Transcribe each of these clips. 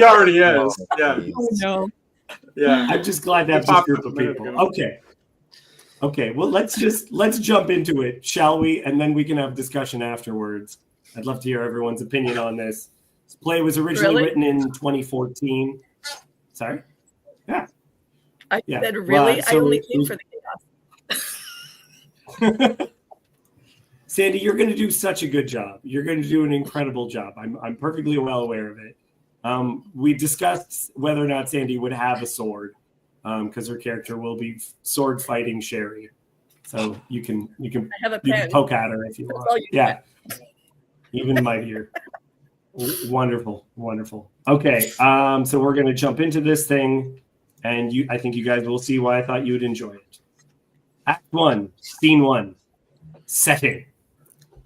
He already is. Yeah. Oh, no. Yeah. I'm just glad to have this group of people. Okay. Well, let's jump into it, shall we? And then we can have discussion afterwards. I'd love to hear everyone's opinion on this. This play was originally written in 2014. Sorry? Yeah. I said, really? I only came for the chaos. Sandy, you're going to do such a good job. You're going to do an incredible job. I'm perfectly well aware of it. We discussed whether or not Sandy would have a sword, because her character will be sword fighting Sherry. So you can poke at her if you want. Yeah, even mightier. Wonderful. Okay, so we're going to jump into this thing, and I think you guys will see why I thought you would enjoy it. Act 1, Scene 1, setting.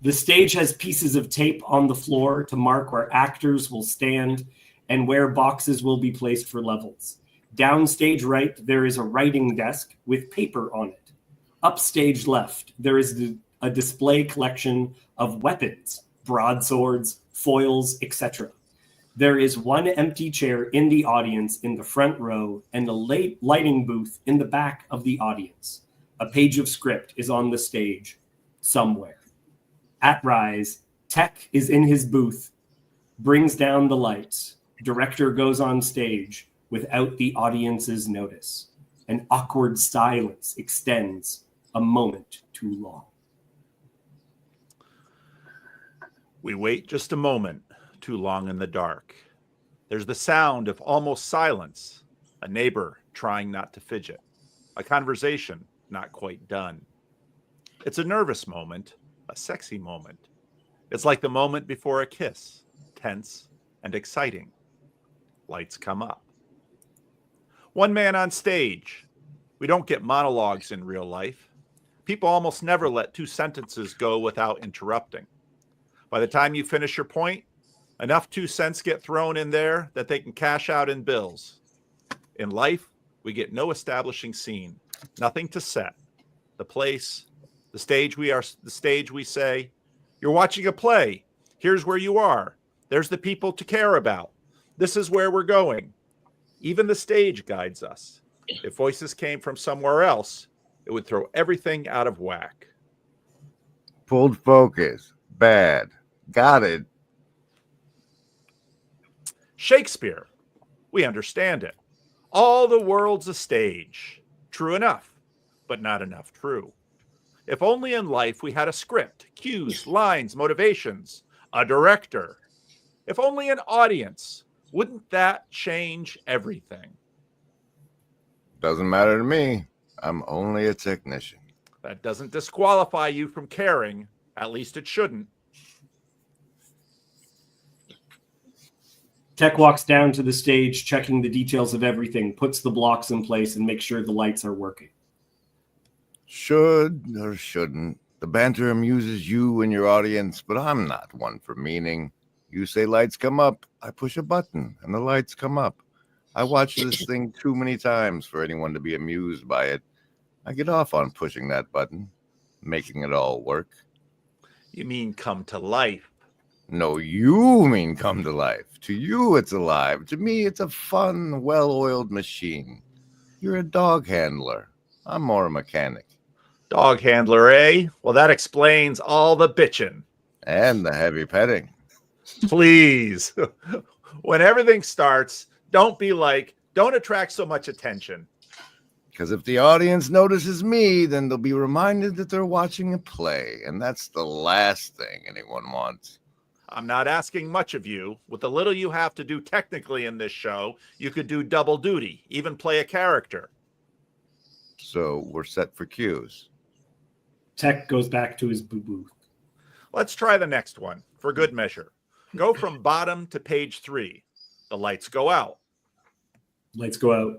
The stage has pieces of tape on the floor to mark where actors will stand and where boxes will be placed for levels. Downstage right, there is a writing desk with paper on it. Upstage left, there is a display collection of weapons, broadswords, foils, etc. There is one empty chair in the audience in the front row and a lighting booth in the back of the audience. A page of script is on the stage somewhere. At Rise, Tech is in his booth, brings down the lights. Director goes on stage without the audience's notice. An awkward silence extends a moment too long. We wait just a moment too long in the dark. There's the sound of almost silence, a neighbor trying not to fidget, a conversation not quite done. It's a nervous moment, a sexy moment. It's like the moment before a kiss, tense and exciting. Lights come up. One man on stage. We don't get monologues in real life. People almost never let 2 sentences go without interrupting. By the time you finish your point, enough 2 cents get thrown in there that they can cash out in bills. In life, we get no establishing scene, nothing to set. The place, the stage we say, you're watching a play. Here's where you are. There's the people to care about. This is where we're going. Even the stage guides us. If voices came from somewhere else, it would throw everything out of whack. Pulled focus. Bad. Got it. Shakespeare. We understand it. All the world's a stage. True enough, but not enough true. If only in life we had a script, cues, lines, motivations, a director. If only an audience. Wouldn't that change everything? Doesn't matter to me. I'm only a technician. That doesn't disqualify you from caring. At least it shouldn't. Tech walks down to the stage, checking the details of everything, puts the blocks in place, and makes sure the lights are working. Should or shouldn't. The banter amuses you and your audience, but I'm not one for meaning. You say lights come up, I push a button, and the lights come up. I watch this thing too many times for anyone to be amused by it. I get off on pushing that button, making it all work. You mean come to life? No, you mean come to life. To you, it's alive. To me, it's a fun, well-oiled machine. You're a dog handler. I'm more a mechanic. Dog handler, eh? Well, that explains all the bitching. And the heavy petting. Please. When everything starts, don't be like, don't attract so much attention. Because if the audience notices me, then they'll be reminded that they're watching a play. And that's the last thing anyone wants. I'm not asking much of you. With the little you have to do technically in this show, you could do double duty, even play a character. So we're set for cues. Tech goes back to his booth. Let's try the next one, for good measure. Go from bottom to page 3. The lights go out. Lights go out.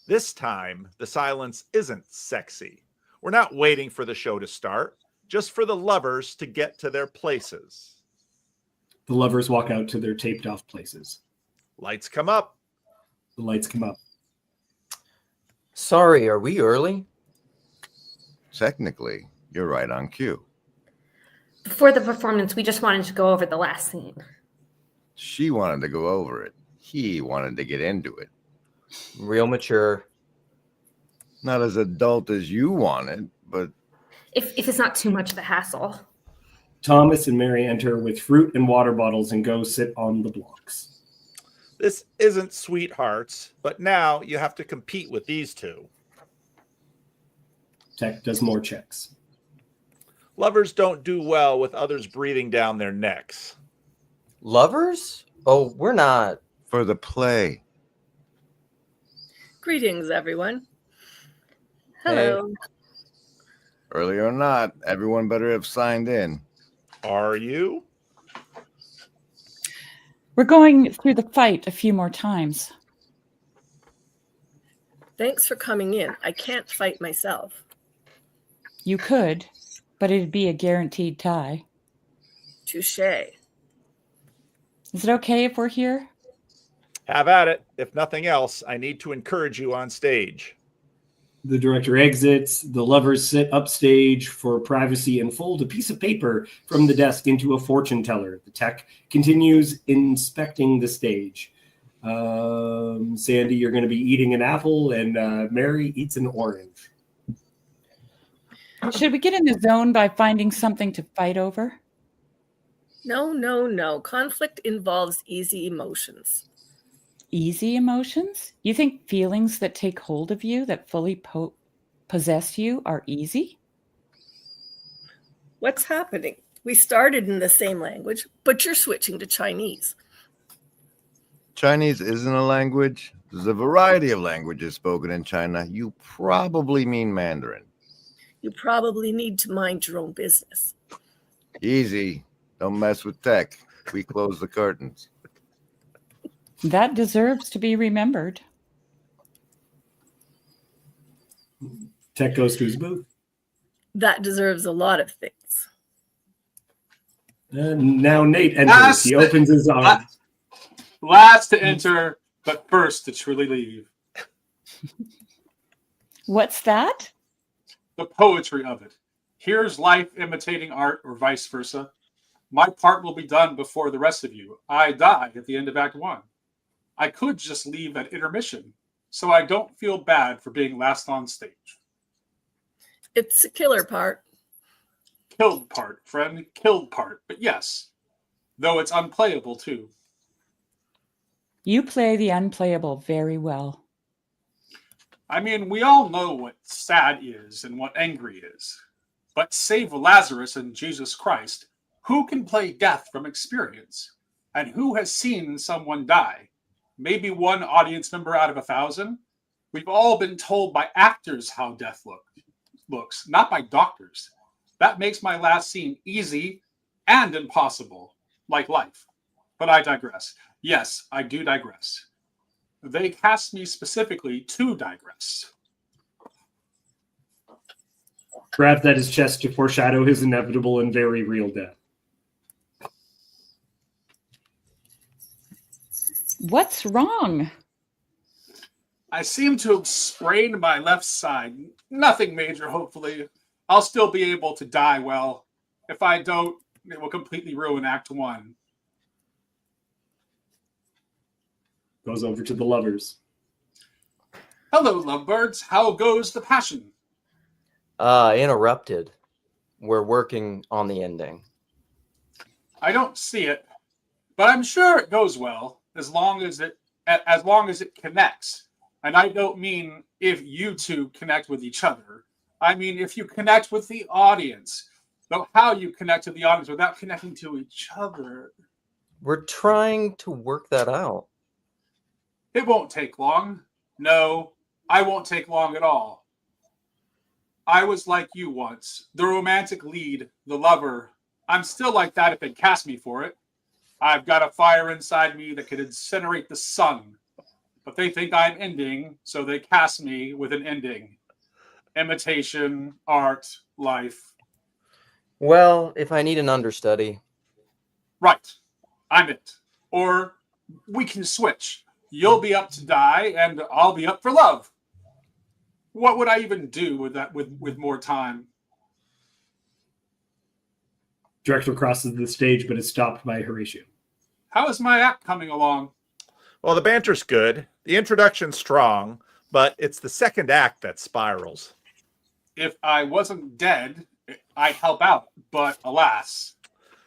This time, the silence isn't sexy. We're not waiting for the show to start, just for the lovers to get to their places. The lovers walk out to their taped off places. Lights come up. The lights come up. Sorry, are we early? Technically, you're right on cue. Before the performance, we just wanted to go over the last scene. She wanted to go over it. He wanted to get into it. Real mature. Not as adult as you wanted, but If it's not too much of a hassle. Thomas and Mary enter with fruit and water bottles and go sit on the blocks. This isn't sweethearts, but now you have to compete with these two. Tech does more checks. Lovers don't do well with others breathing down their necks. Lovers? Oh, we're not. for the play. Greetings, everyone. Hello. Early or not, everyone better have signed in. Are you? We're going through the fight a few more times. Thanks for coming in. I can't fight myself. You could, but it'd be a guaranteed tie. Touché. Is it okay if we're here? Have at it. If nothing else, I need to encourage you on stage. The director exits. The lovers sit upstage for privacy and fold a piece of paper from the desk into a fortune teller. The tech continues inspecting the stage. Sandy, you're going to be eating an apple, and Mary eats an orange. Should we get in the zone by finding something to fight over? No. Conflict involves easy emotions. Easy emotions? You think feelings that take hold of you, that fully possess you, are easy? What's happening? We started in the same language, but you're switching to Chinese. Chinese isn't a language. There's a variety of languages spoken in China. You probably mean Mandarin. You probably need to mind your own business. Easy. Don't mess with tech. We close the curtains. That deserves to be remembered. Tech goes to his booth. That deserves a lot of things. And now Nate enters. He opens his arms. Last to enter, but first to truly leave. What's that? The poetry of it. Here's life imitating art, or vice versa. My part will be done before the rest of you. I die at the end of Act 1. I could just leave at intermission, so I don't feel bad for being last on stage. It's a killer part. Killed part, friend, killed part. But yes, though it's unplayable too. You play the unplayable very well. I mean, we all know what sad is and what angry is. But save Lazarus and Jesus Christ, who can play death from experience? And who has seen someone die? Maybe one audience member out of 1,000? We've all been told by actors how death looks, not by doctors. That makes my last scene easy and impossible, like life. But I digress. Yes, I do digress. They cast me specifically to digress. Grabs at his chest to foreshadow his inevitable and very real death. What's wrong? I seem to have sprained my left side. Nothing major, hopefully. I'll still be able to die well. If I don't, it will completely ruin Act 1. Goes over to the lovers. Hello, lovebirds. How goes the passion? Interrupted. We're working on the ending. I don't see it, but I'm sure it goes well as long as it connects. And I don't mean if you two connect with each other. I mean if you connect with the audience. Though how you connect to the audience without connecting to each other. We're trying to work that out. It won't take long. No, I won't take long at all. I was like you once, the romantic lead, the lover. I'm still like that if they cast me for it. I've got a fire inside me that could incinerate the sun. But they think I'm ending, so they cast me with an ending. Imitation, art, life. Well, if I need an understudy. Right. I'm it. Or we can switch. You'll be up to die, and I'll be up for love. What would I even do with that with more time? Director crosses the stage, but is stopped by Horatio. How is my act coming along? Well, the banter's good. The introduction's strong, but it's the second act that spirals. If I wasn't dead, I'd help out, but alas.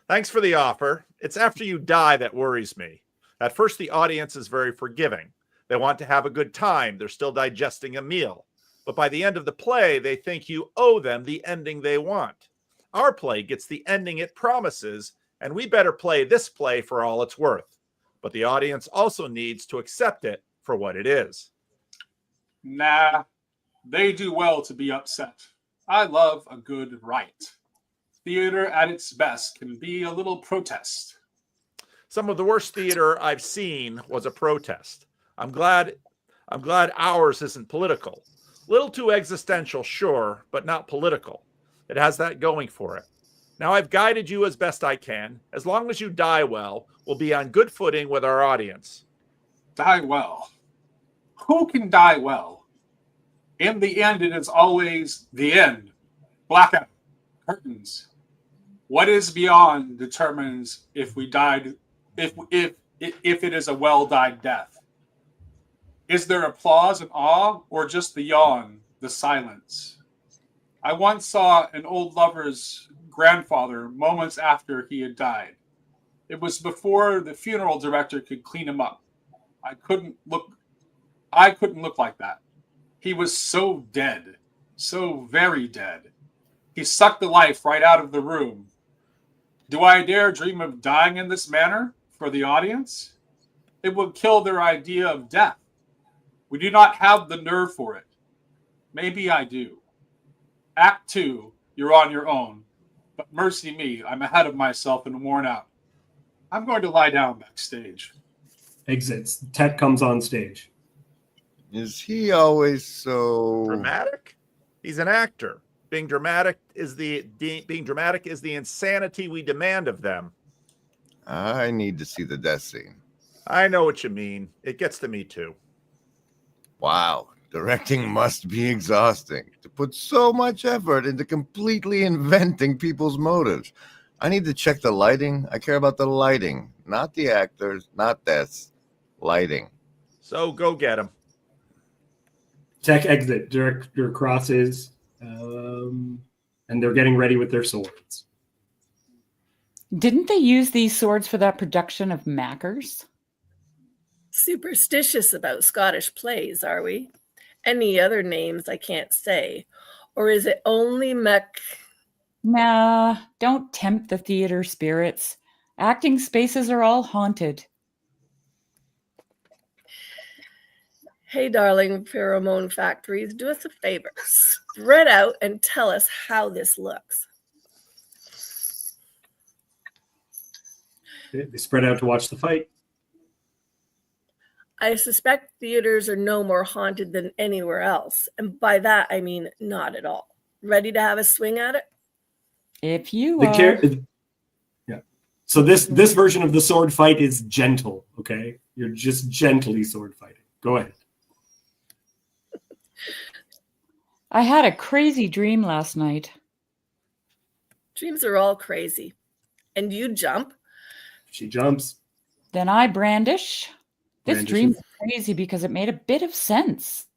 Thanks for the offer. It's after you die that worries me. At first, the audience is very forgiving. They want to have a good time. They're still digesting a meal. But by the end of the play, they think you owe them the ending they want. Our play gets the ending it promises, and we better play this play for all it's worth. But the audience also needs to accept it for what it is. Nah, they do well to be upset. I love a good riot. Theater at its best can be a little protest. Some of the worst theater I've seen was a protest. I'm glad ours isn't political. Little too existential, sure, but not political. It has that going for it. Now I've guided you as best I can. As long as you die well, we'll be on good footing with our audience. Die well. Who can die well? In the end, it is always the end. Blackout. Curtains. What is beyond determines if we died, if it is a well-died death. Is there applause and awe, or just the yawn, the silence? I once saw an old lover's grandfather moments after he had died. It was before the funeral director could clean him up. I couldn't look like that. He was so dead, so very dead. He sucked the life right out of the room. Do I dare dream of dying in this manner for the audience? It would kill their idea of death. We do not have the nerve for it. Maybe I do. Act 2, you're on your own. But mercy me, I'm ahead of myself and worn out. I'm going to lie down backstage. Exits. Tet comes on stage. Is he always so Dramatic? He's an actor. Being dramatic is the insanity we demand of them. I need to see the death scene. I know what you mean. It gets to me too. Wow, directing must be exhausting. To put so much effort into completely inventing people's motives. I need to check the lighting. I care about the lighting, not the actors, not deaths. Lighting. So go get him. Tech exit. Director crosses, and they're getting ready with their swords. Didn't they use these swords for that production of Mackers? Superstitious about Scottish plays, are we? Any other names I can't say. Or is it only Nah, don't tempt the theater spirits. Acting spaces are all haunted. Hey, darling pheromone factories, do us a favor. Spread out and tell us how this looks. They spread out to watch the fight. I suspect theaters are no more haunted than anywhere else. And by that, I mean not at all. Ready to have a swing at it? If you are. Yeah. So this version of the sword fight is gentle, okay? You're just gently sword fighting. Go ahead. I had a crazy dream last night. Dreams are all crazy. And you jump? She jumps. Then I brandish. This Brandishes. dream's crazy because it made a bit of sense.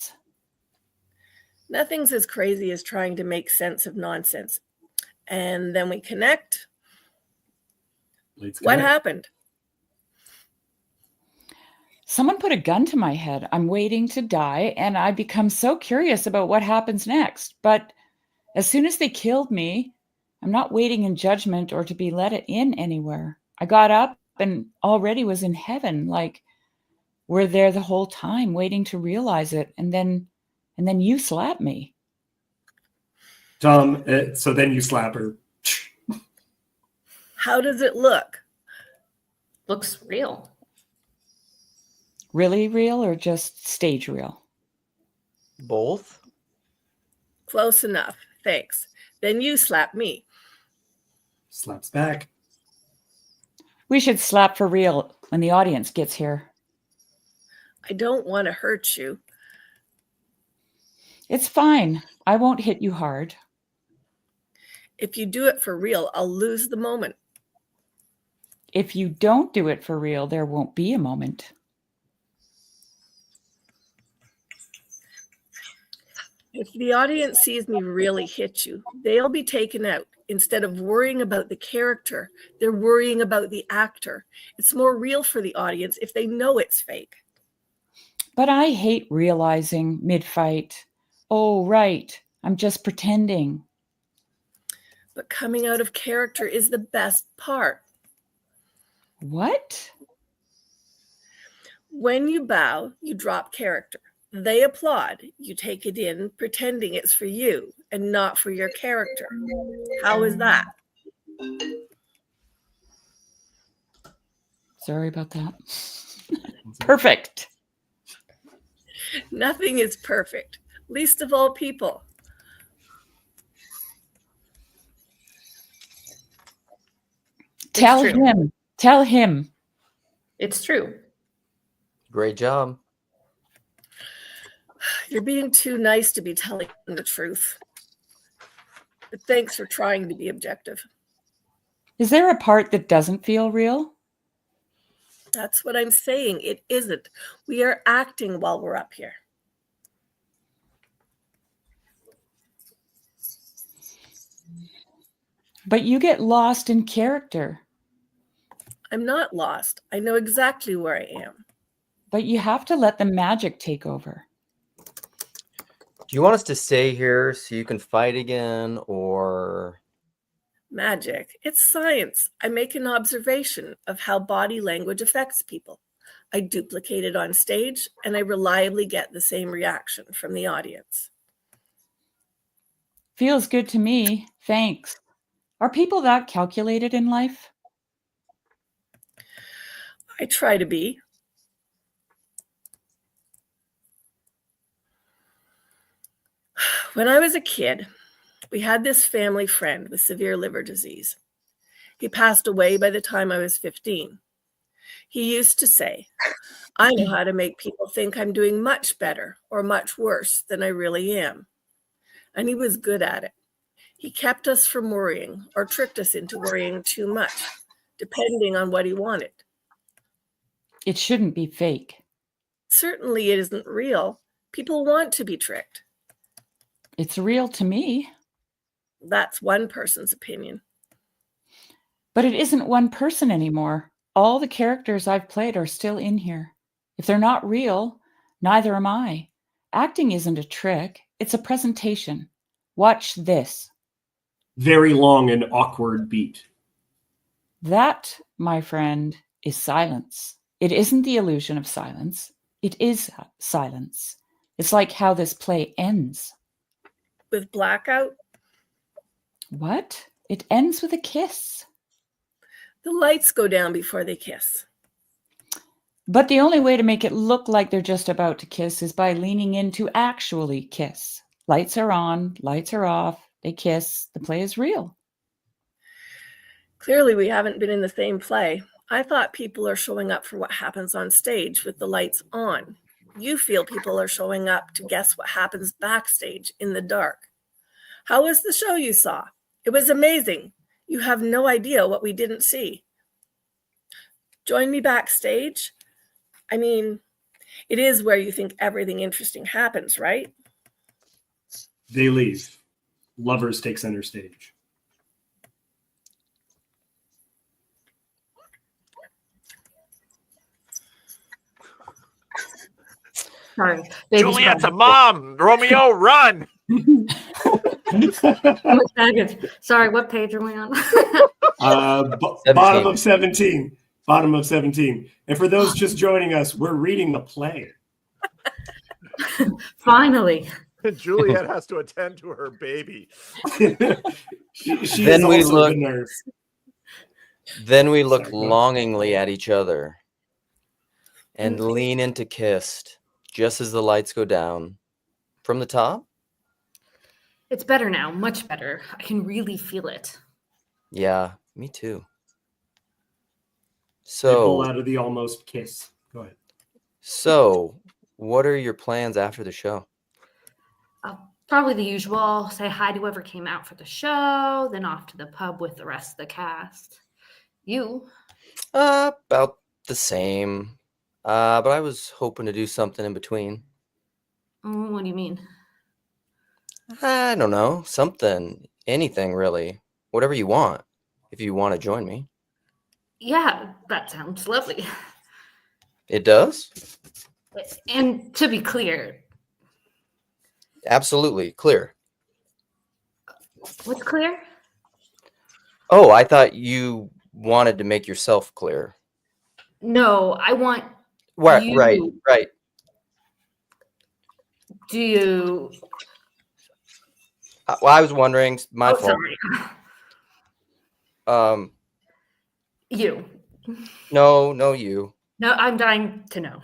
Nothing's as crazy as trying to make sense of nonsense. And then we connect. Blades What connect. happened? Someone put a gun to my head. I'm waiting to die, and I become so curious about what happens next. But as soon as they killed me, I'm not waiting in judgment or to be let in anywhere. I got up and already was in heaven, like we're there the whole time waiting to realize it. And then you slap me. Tom, so then you slap her. How does it look? Looks real. Really real or just stage real? Both? Close enough. Thanks. Then you slap me. Slaps back. We should slap for real when the audience gets here. I don't want to hurt you. It's fine. I won't hit you hard. If you do it for real, I'll lose the moment. If you don't do it for real, there won't be a moment. If the audience sees me really hit you, they'll be taken out. Instead of worrying about the character, they're worrying about the actor. It's more real for the audience if they know it's fake. But I hate realizing mid-fight, oh, right, I'm just pretending. But coming out of character is the best part. What? When you bow, you drop character. They applaud. You take it in, pretending it's for you and not for your character. How is that? Sorry about that. Perfect. Nothing is perfect, least of all people. Tell true. him. Tell him. It's true. Great job. You're being too nice to be telling the truth. But thanks for trying to be objective. Is there a part that doesn't feel real? That's what I'm saying. It isn't. We are acting while we're up here. But you get lost in character. I'm not lost. I know exactly where I am. But you have to let the magic take over. Do you want us to stay here so you can fight again, or... Magic. It's science. I make an observation of how body language affects people. I duplicate it on stage, and I reliably get the same reaction from the audience. Feels good to me. Thanks. Are people that calculated in life? I try to be. When I was a kid, we had this family friend with severe liver disease. He passed away by the time I was 15. He used to say, I know how to make people think I'm doing much better or much worse than I really am. And he was good at it. He kept us from worrying or tricked us into worrying too much, depending on what he wanted. It shouldn't be fake. Certainly it isn't real. People want to be tricked. It's real to me. That's one person's opinion. But it isn't one person anymore. All the characters I've played are still in here. If they're not real, neither am I. Acting isn't a trick. It's a presentation. Watch this. Very long and awkward beat. That, my friend, is silence. It isn't the illusion of silence. It is silence. It's like how this play ends. With blackout, What? It ends with a kiss. the lights go down before they kiss. But the only way to make it look like they're just about to kiss is by leaning in to actually kiss. Lights are on, lights are off, they kiss, the play is real. Clearly, we haven't been in the same play. I thought people are showing up for what happens on stage with the lights on. You feel people are showing up to guess what happens backstage in the dark. How was the show you saw? It was amazing. You have no idea what we didn't see. Join me backstage? I mean, it is where you think everything interesting happens, right? They leave. Lovers take center stage. Sorry. Baby's Juliet's a crying. mom. Romeo, run. Sorry, what page are we on? Bottom of 17. Bottom of 17. And for those just joining us, we're reading the play. Finally. Juliet has to attend to her baby. She Then is we also look- the nurse. Then we look Sorry, go ahead. longingly at each other and lean into kissed just as the lights go down. From the top? It's better now, much better. I can really feel it. Yeah, me too. They pull So, out of the almost kiss. Go ahead. what are your plans after the show? Probably the usual. Say hi to whoever came out for the show, then off to the pub with the rest of the cast. You? About the same. But I was hoping to do something in between. What do you mean? I don't know. Something. Anything, really. Whatever you want. If you want to join me. Yeah, that sounds lovely. It does? And to be clear, Absolutely. Clear. what's clear? Oh, I thought you wanted to make yourself clear. No, I want Right, you. right. Do you? Well, I was wondering, my Oh, fault. sorry. You. No, you. No, I'm dying to know.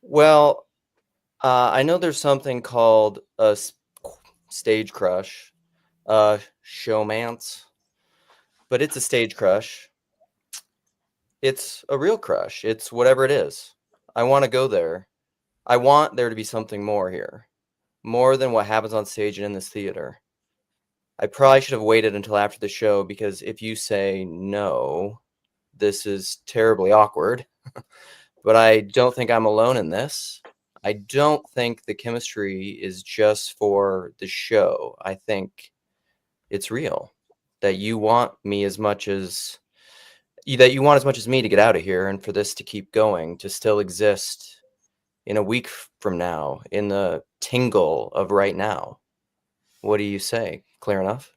Well, I know there's something called a stage crush, showmance, but it's a stage crush. It's a real crush. It's whatever it is. I want to go there. I want there to be something more here, more than what happens on stage and in this theater. I probably should have waited until after the show, because if you say no, this is terribly awkward. But I don't think I'm alone in this. I don't think the chemistry is just for the show. I think it's real. That you want me as much as that you want as much as me to get out of here, and for this to keep going, to still exist in a week from now, in the tingle of right now. What do you say? Clear enough?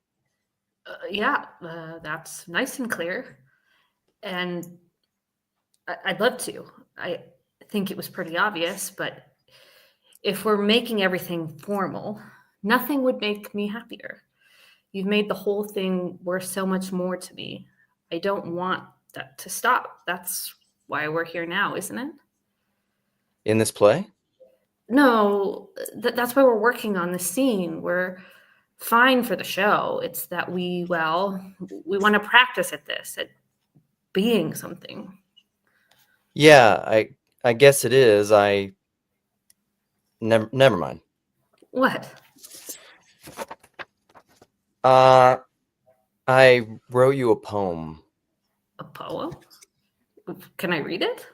Yeah, that's nice and clear. And I'd love to. I think it was pretty obvious, but if we're making everything formal, nothing would make me happier. You've made the whole thing worth so much more to me. I don't want that to stop. That's why we're here now, isn't it? In this play? No, that's why we're working on the scene. We're fine for the show. It's that we want to practice at this, at being something. Yeah, I guess it is. Never mind. What? I wrote you a poem. A poem? Can I read it?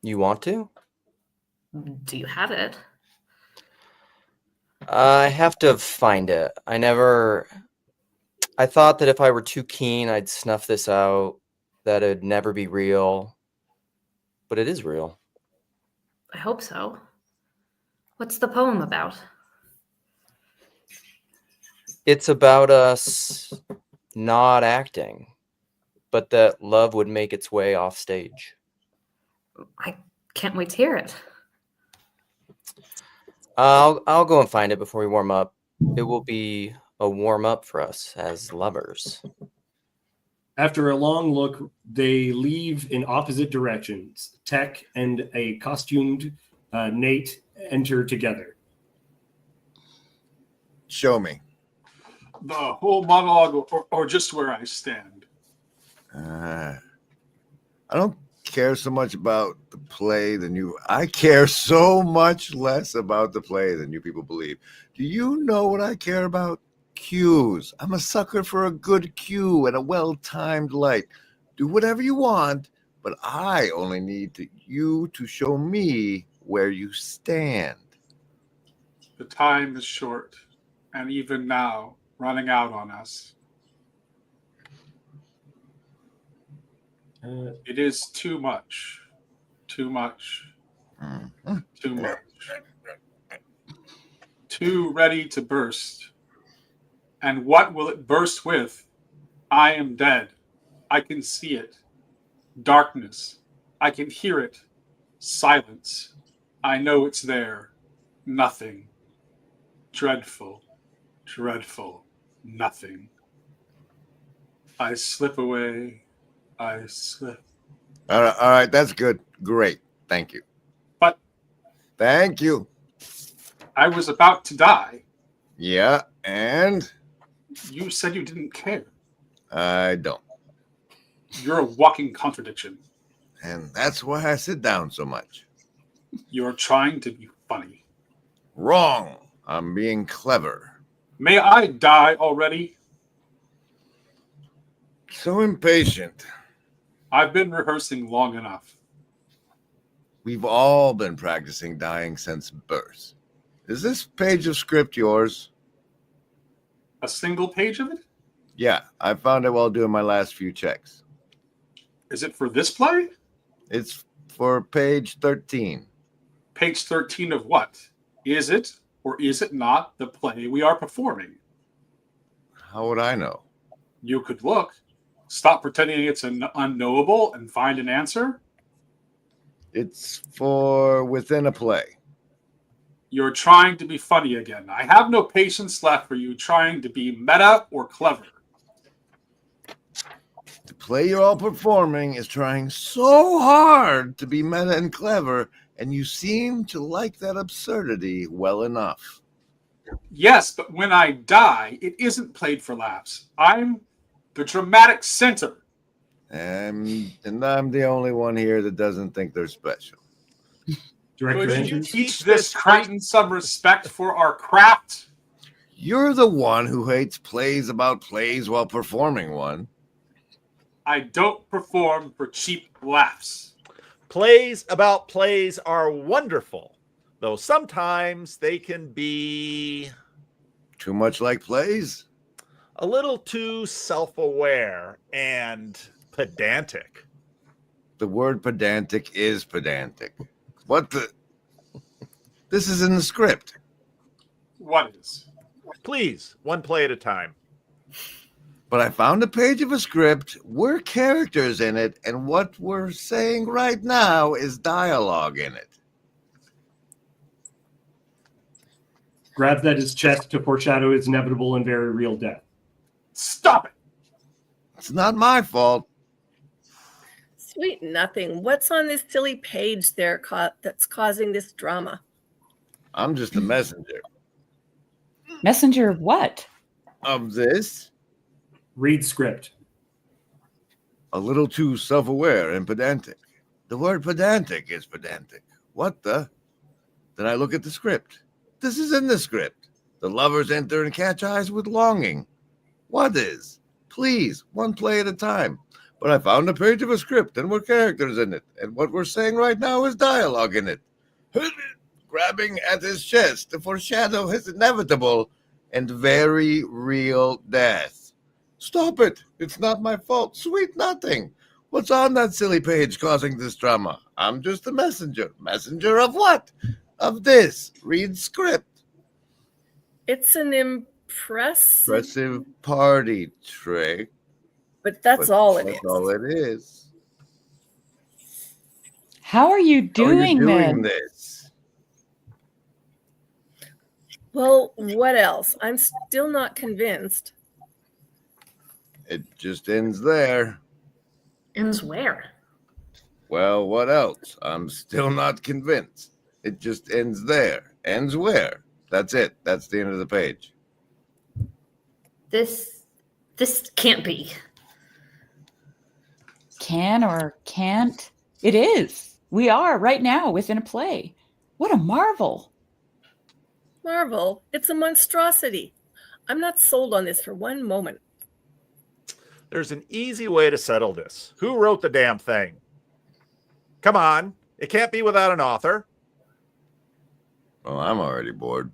You want to? Do you have it? I have to find it. I thought that if I were too keen, I'd snuff this out, that it'd never be real. But it is real. I hope so. What's the poem about? It's about us not acting, but that love would make its way off stage. I can't wait to hear it. I'll go and find it before we warm up. It will be a warm up for us as lovers. After a long look, they leave in opposite directions. Tech and a costumed Nate enter together. Show me. The whole monologue, or just where I stand. I don't care so much about the play than you. I care so much less about the play than you people believe. Do you know what I care about? Cues. I'm a sucker for a good cue and a well-timed light. Do whatever you want, but I only need you to show me where you stand. The time is short, and even now, running out on us. It is too much. Too much. Too much. Too ready to burst. And what will it burst with? I am dead. I can see it. Darkness. I can hear it. Silence. I know it's there. Nothing. Dreadful. Dreadful. Nothing. I slip away. I slip. All right, that's good. Great. Thank you. But Thank you. I was about to die. Yeah, and You said you didn't care. I don't. You're a walking contradiction. And that's why I sit down so much. You're trying to be funny. Wrong. I'm being clever. May I die already? So impatient. I've been rehearsing long enough. We've all been practicing dying since birth. Is this page of script yours? A single page of it? Yeah, I found it while doing my last few checks. Is it for this play? It's for page 13. Page 13 of what? Is it or is it not the play we are performing? How would I know? You could look. Stop pretending it's unknowable and find an answer. It's for within a play. You're trying to be funny again. I have no patience left for you trying to be meta or clever. The play you're all performing is trying so hard to be meta and clever, and you seem to like that absurdity well enough. Yes, but when I die, it isn't played for laughs. I'm the dramatic center. And I'm the only one here that doesn't think they're special. Director Could you Andrews? teach this Crichton some respect for our craft? You're the one who hates plays about plays while performing one. I don't perform for cheap laughs. Plays about plays are wonderful, though sometimes they can be Too much like plays? a little too self-aware and pedantic. The word pedantic is pedantic. What the? This is in the script. What is? Please, one play at a time. But I found a page of a script. We're characters in it, and what we're saying right now is dialogue in it. Grabs at his chest to foreshadow his inevitable and very real death. Stop it! It's not my fault. Sweet nothing. What's on this silly page there that's causing this drama? I'm just a messenger Messenger of what? of this. Read script. A little too self-aware and pedantic. The word pedantic is pedantic. What the? Then I look at the script. This is in the script. The lovers enter and catch eyes with longing. What is? Please, one play at a time. But I found a page of a script and we're characters in it. And what we're saying right now is dialogue in it. Grabbing at his chest to foreshadow his inevitable and very real death. Stop it. It's not my fault. Sweet nothing. What's on that silly page causing this drama? I'm just a messenger. Messenger of what? Of this. Read script. It's an Impressive party trick. but that's But all it is. That's all it is. How are you How are you doing, doing this? this? Well, what else? I'm still not convinced. It just ends there. Ends where? Well, what else? I'm still not convinced. It just ends there. Ends where? That's it. That's the end of the page. This can't be. Can or can't? It is. We are right now within a play. What a marvel. Marvel, it's a monstrosity. I'm not sold on this for one moment. There's an easy way to settle this. Who wrote the damn thing? Come on. It can't be without an author. Well, I'm already bored.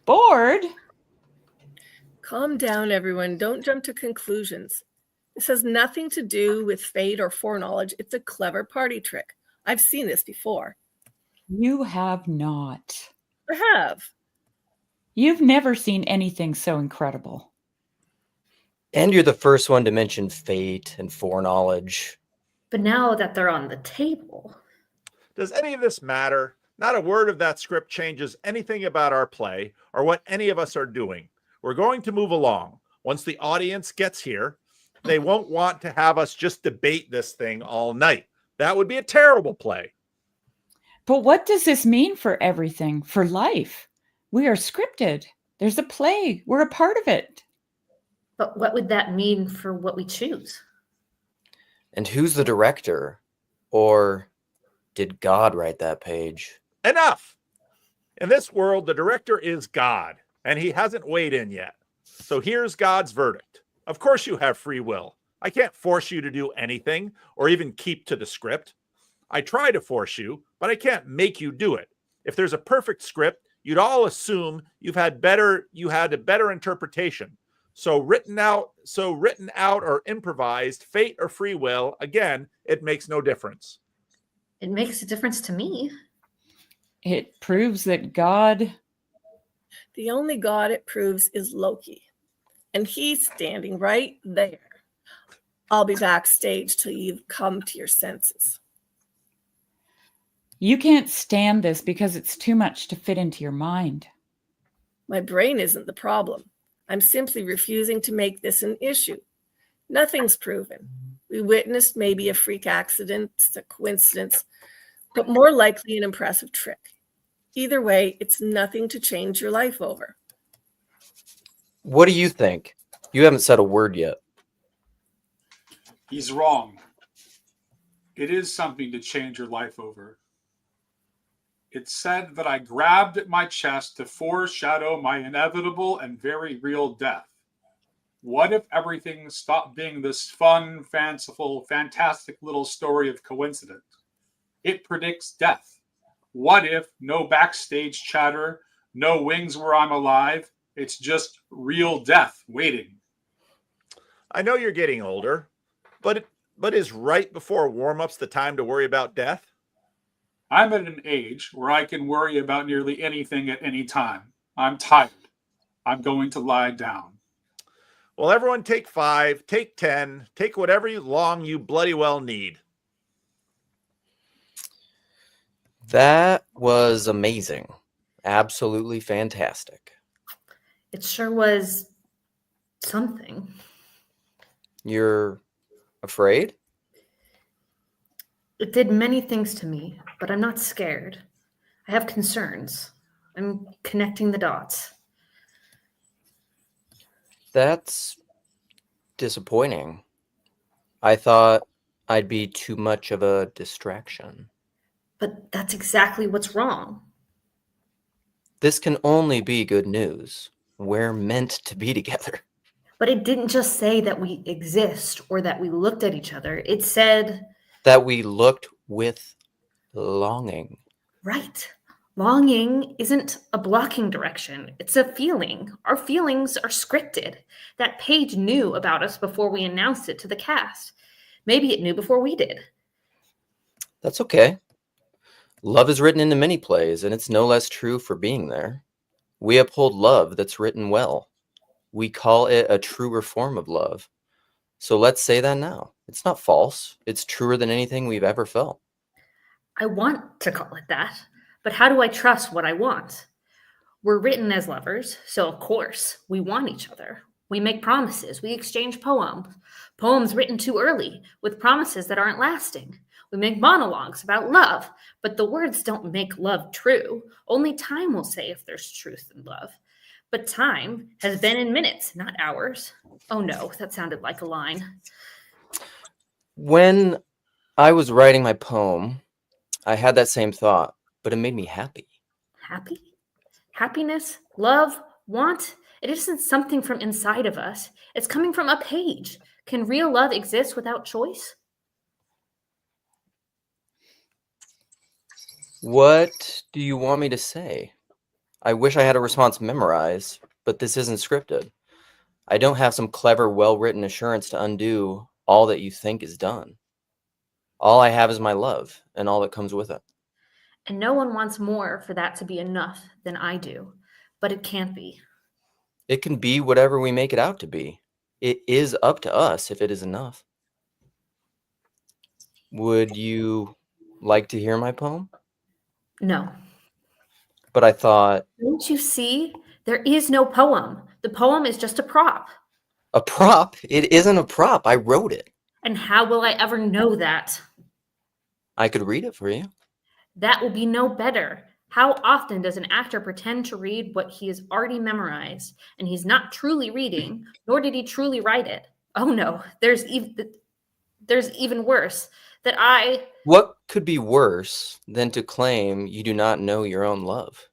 Bored? Calm down, everyone. Don't jump to conclusions. This has nothing to do with fate or foreknowledge. It's a clever party trick. I've seen this before. You have not. I have. You've never seen anything so incredible. And you're the first one to mention fate and foreknowledge. But now that they're on the table, Does any of this matter? Not a word of that script changes anything about our play or what any of us are doing. We're going to move along. Once the audience gets here, they won't want to have us just debate this thing all night. That would be a terrible play. But what does this mean for everything, for life? We are scripted. There's a play. We're a part of it. but what would that mean for what we choose? And who's the director? Or did God write that page? Enough. In this world, the director is God, and he hasn't weighed in yet. So here's God's verdict. Of course you have free will. I can't force you to do anything or even keep to the script. I try to force you, but I can't make you do it. If there's a perfect script, you'd all assume you had a better interpretation. So written out or improvised, fate or free will, again, it makes no difference. It makes a difference to me. It proves that God. The only God it proves is Loki. And he's standing right there. I'll be backstage till you've come to your senses. You can't stand this because it's too much to fit into your mind. My brain isn't the problem. I'm simply refusing to make this an issue. Nothing's proven. We witnessed maybe a freak accident, a coincidence, but more likely an impressive trick. Either way, it's nothing to change your life over. What do you think? You haven't said a word yet. He's wrong. It is something to change your life over. It said that I grabbed at my chest to foreshadow my inevitable and very real death. What if everything stopped being this fun, fanciful, fantastic little story of coincidence? It predicts death. What if no backstage chatter, no wings where I'm alive? It's just real death waiting. I know you're getting older, but is right before warm-ups the time to worry about death? I'm at an age where I can worry about nearly anything at any time. I'm tired. I'm going to lie down. Well, everyone take 5, take 10, take whatever long you bloody well need. That was amazing. Absolutely fantastic. It sure was something. You're afraid? It did many things to me, but I'm not scared. I have concerns. I'm connecting the dots. That's disappointing. I thought I'd be too much of a distraction. But that's exactly what's wrong. This can only be good news. We're meant to be together. But it didn't just say that we exist or that we looked at each other. It said That we looked with longing. right. Longing isn't a blocking direction. It's a feeling. Our feelings are scripted. That page knew about us before we announced it to the cast. Maybe it knew before we did. That's okay. Love is written into many plays, and it's no less true for being there. We uphold love that's written well. We call it a truer form of love. So let's say that now. It's not false. It's truer than anything we've ever felt. I want to call it that, but how do I trust what I want? We're written as lovers, so of course we want each other. We make promises. We exchange poems written too early with promises that aren't lasting. We make monologues about love, but the words don't make love true. Only time will say if there's truth in love. But time has been in minutes, not hours. Oh no, that sounded like a line. When I was writing my poem, I had that same thought, but it made me happy. Happy? Happiness, love, want, it isn't something from inside of us. It's coming from a page. Can real love exist without choice? What do you want me to say? I wish I had a response memorized, but this isn't scripted. I don't have some clever, well-written assurance to undo all that you think is done. All I have is my love and all that comes with it. And no one wants more for that to be enough than I do. But it can't be. It can be whatever we make it out to be. It is up to us if it is enough. Would you like to hear my poem? No. But I thought, Don't you see? There is no poem. The poem is just a prop. a prop? It isn't a prop. I wrote it. And how will I ever know that? I could read it for you. That will be no better. How often does an actor pretend to read what he has already memorized, and he's not truly reading, nor did he truly write it? Oh no, there's even worse. What could be worse than to claim you do not know your own love?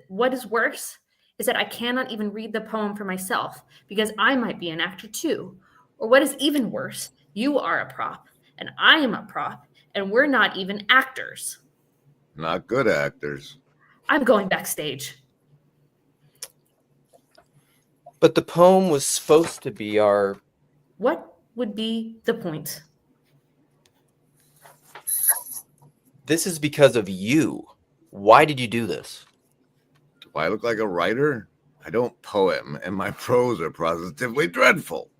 What is worse is that I cannot even read the poem for myself because I might be an actor too. Or what is even worse, you are a prop and I am a prop, And we're not even actors. Not good actors. I'm going backstage. But the poem was supposed to be our... What would be the point? This is because of you. Why did you do this? Do I look like a writer? I don't poem, and my prose are positively dreadful.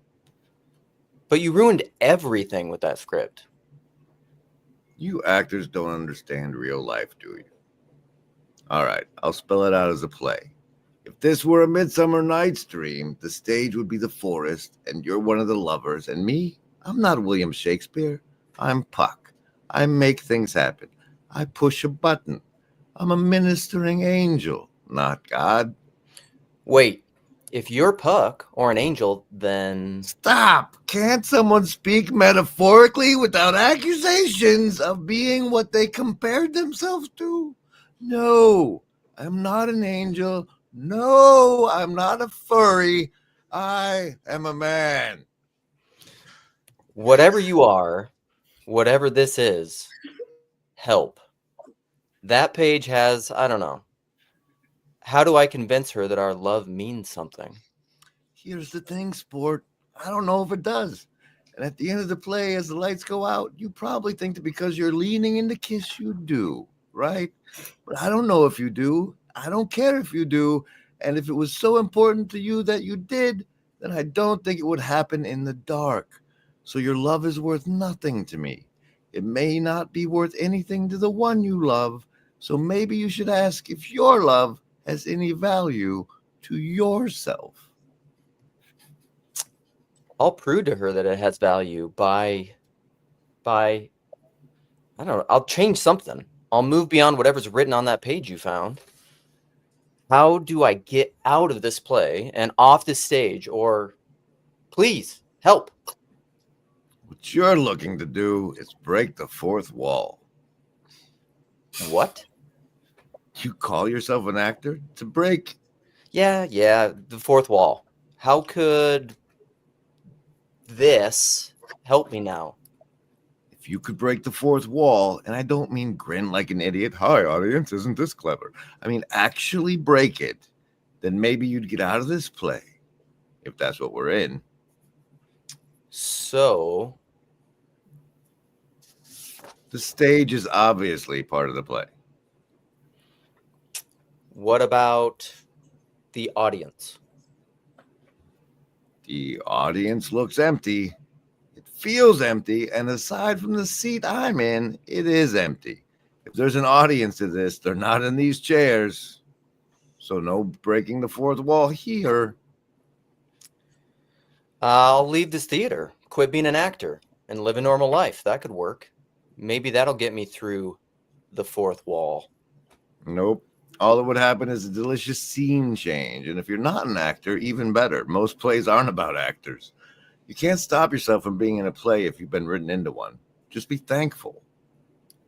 But you ruined everything with that script. You actors don't understand real life, do you? All right, I'll spell it out as a play. If this were a Midsummer Night's Dream, the stage would be the forest, and you're one of the lovers, and me, I'm not William Shakespeare. I'm Puck. I make things happen. I push a button. I'm a ministering angel, not God. Wait, if you're Puck or an angel, then... Stop! Can't someone speak metaphorically without accusations of being what they compared themselves to? No, I'm not an angel. No, I'm not a furry. I am a man. Whatever you are, whatever this is, help. That page has, I don't know. How do I convince her that our love means something? Here's the thing, sport. I don't know if it does. And at the end of the play, as the lights go out, you probably think that because you're leaning in to kiss, you do, right? But I don't know if you do. I don't care if you do. And if it was so important to you that you did, then I don't think it would happen in the dark. So your love is worth nothing to me. It may not be worth anything to the one you love. So maybe you should ask if your love has any value to yourself. I'll prove to her that it has value by I don't know, I'll change something. I'll move beyond whatever's written on that page you found. How do I get out of this play and off this stage? Or please help. What you're looking to do is break the fourth wall. What? You call yourself an actor? To break? Yeah, the fourth wall. How could this help me now? If you could break the fourth wall, and I don't mean grin like an idiot, hi audience, isn't this clever? I mean actually break it, then maybe you'd get out of this play, if that's what we're in. So the stage is obviously part of the play. What about the audience? The audience looks empty. It feels empty, and aside from the seat I'm in, it is empty. If there's an audience to this, they're not in these chairs. So no breaking the fourth wall here. I'll leave this theater, quit being an actor, and live a normal life. That could work. Maybe that'll get me through the fourth wall. Nope. All that would happen is a delicious scene change. And if you're not an actor, even better. Most plays aren't about actors. You can't stop yourself from being in a play if you've been written into one. Just be thankful.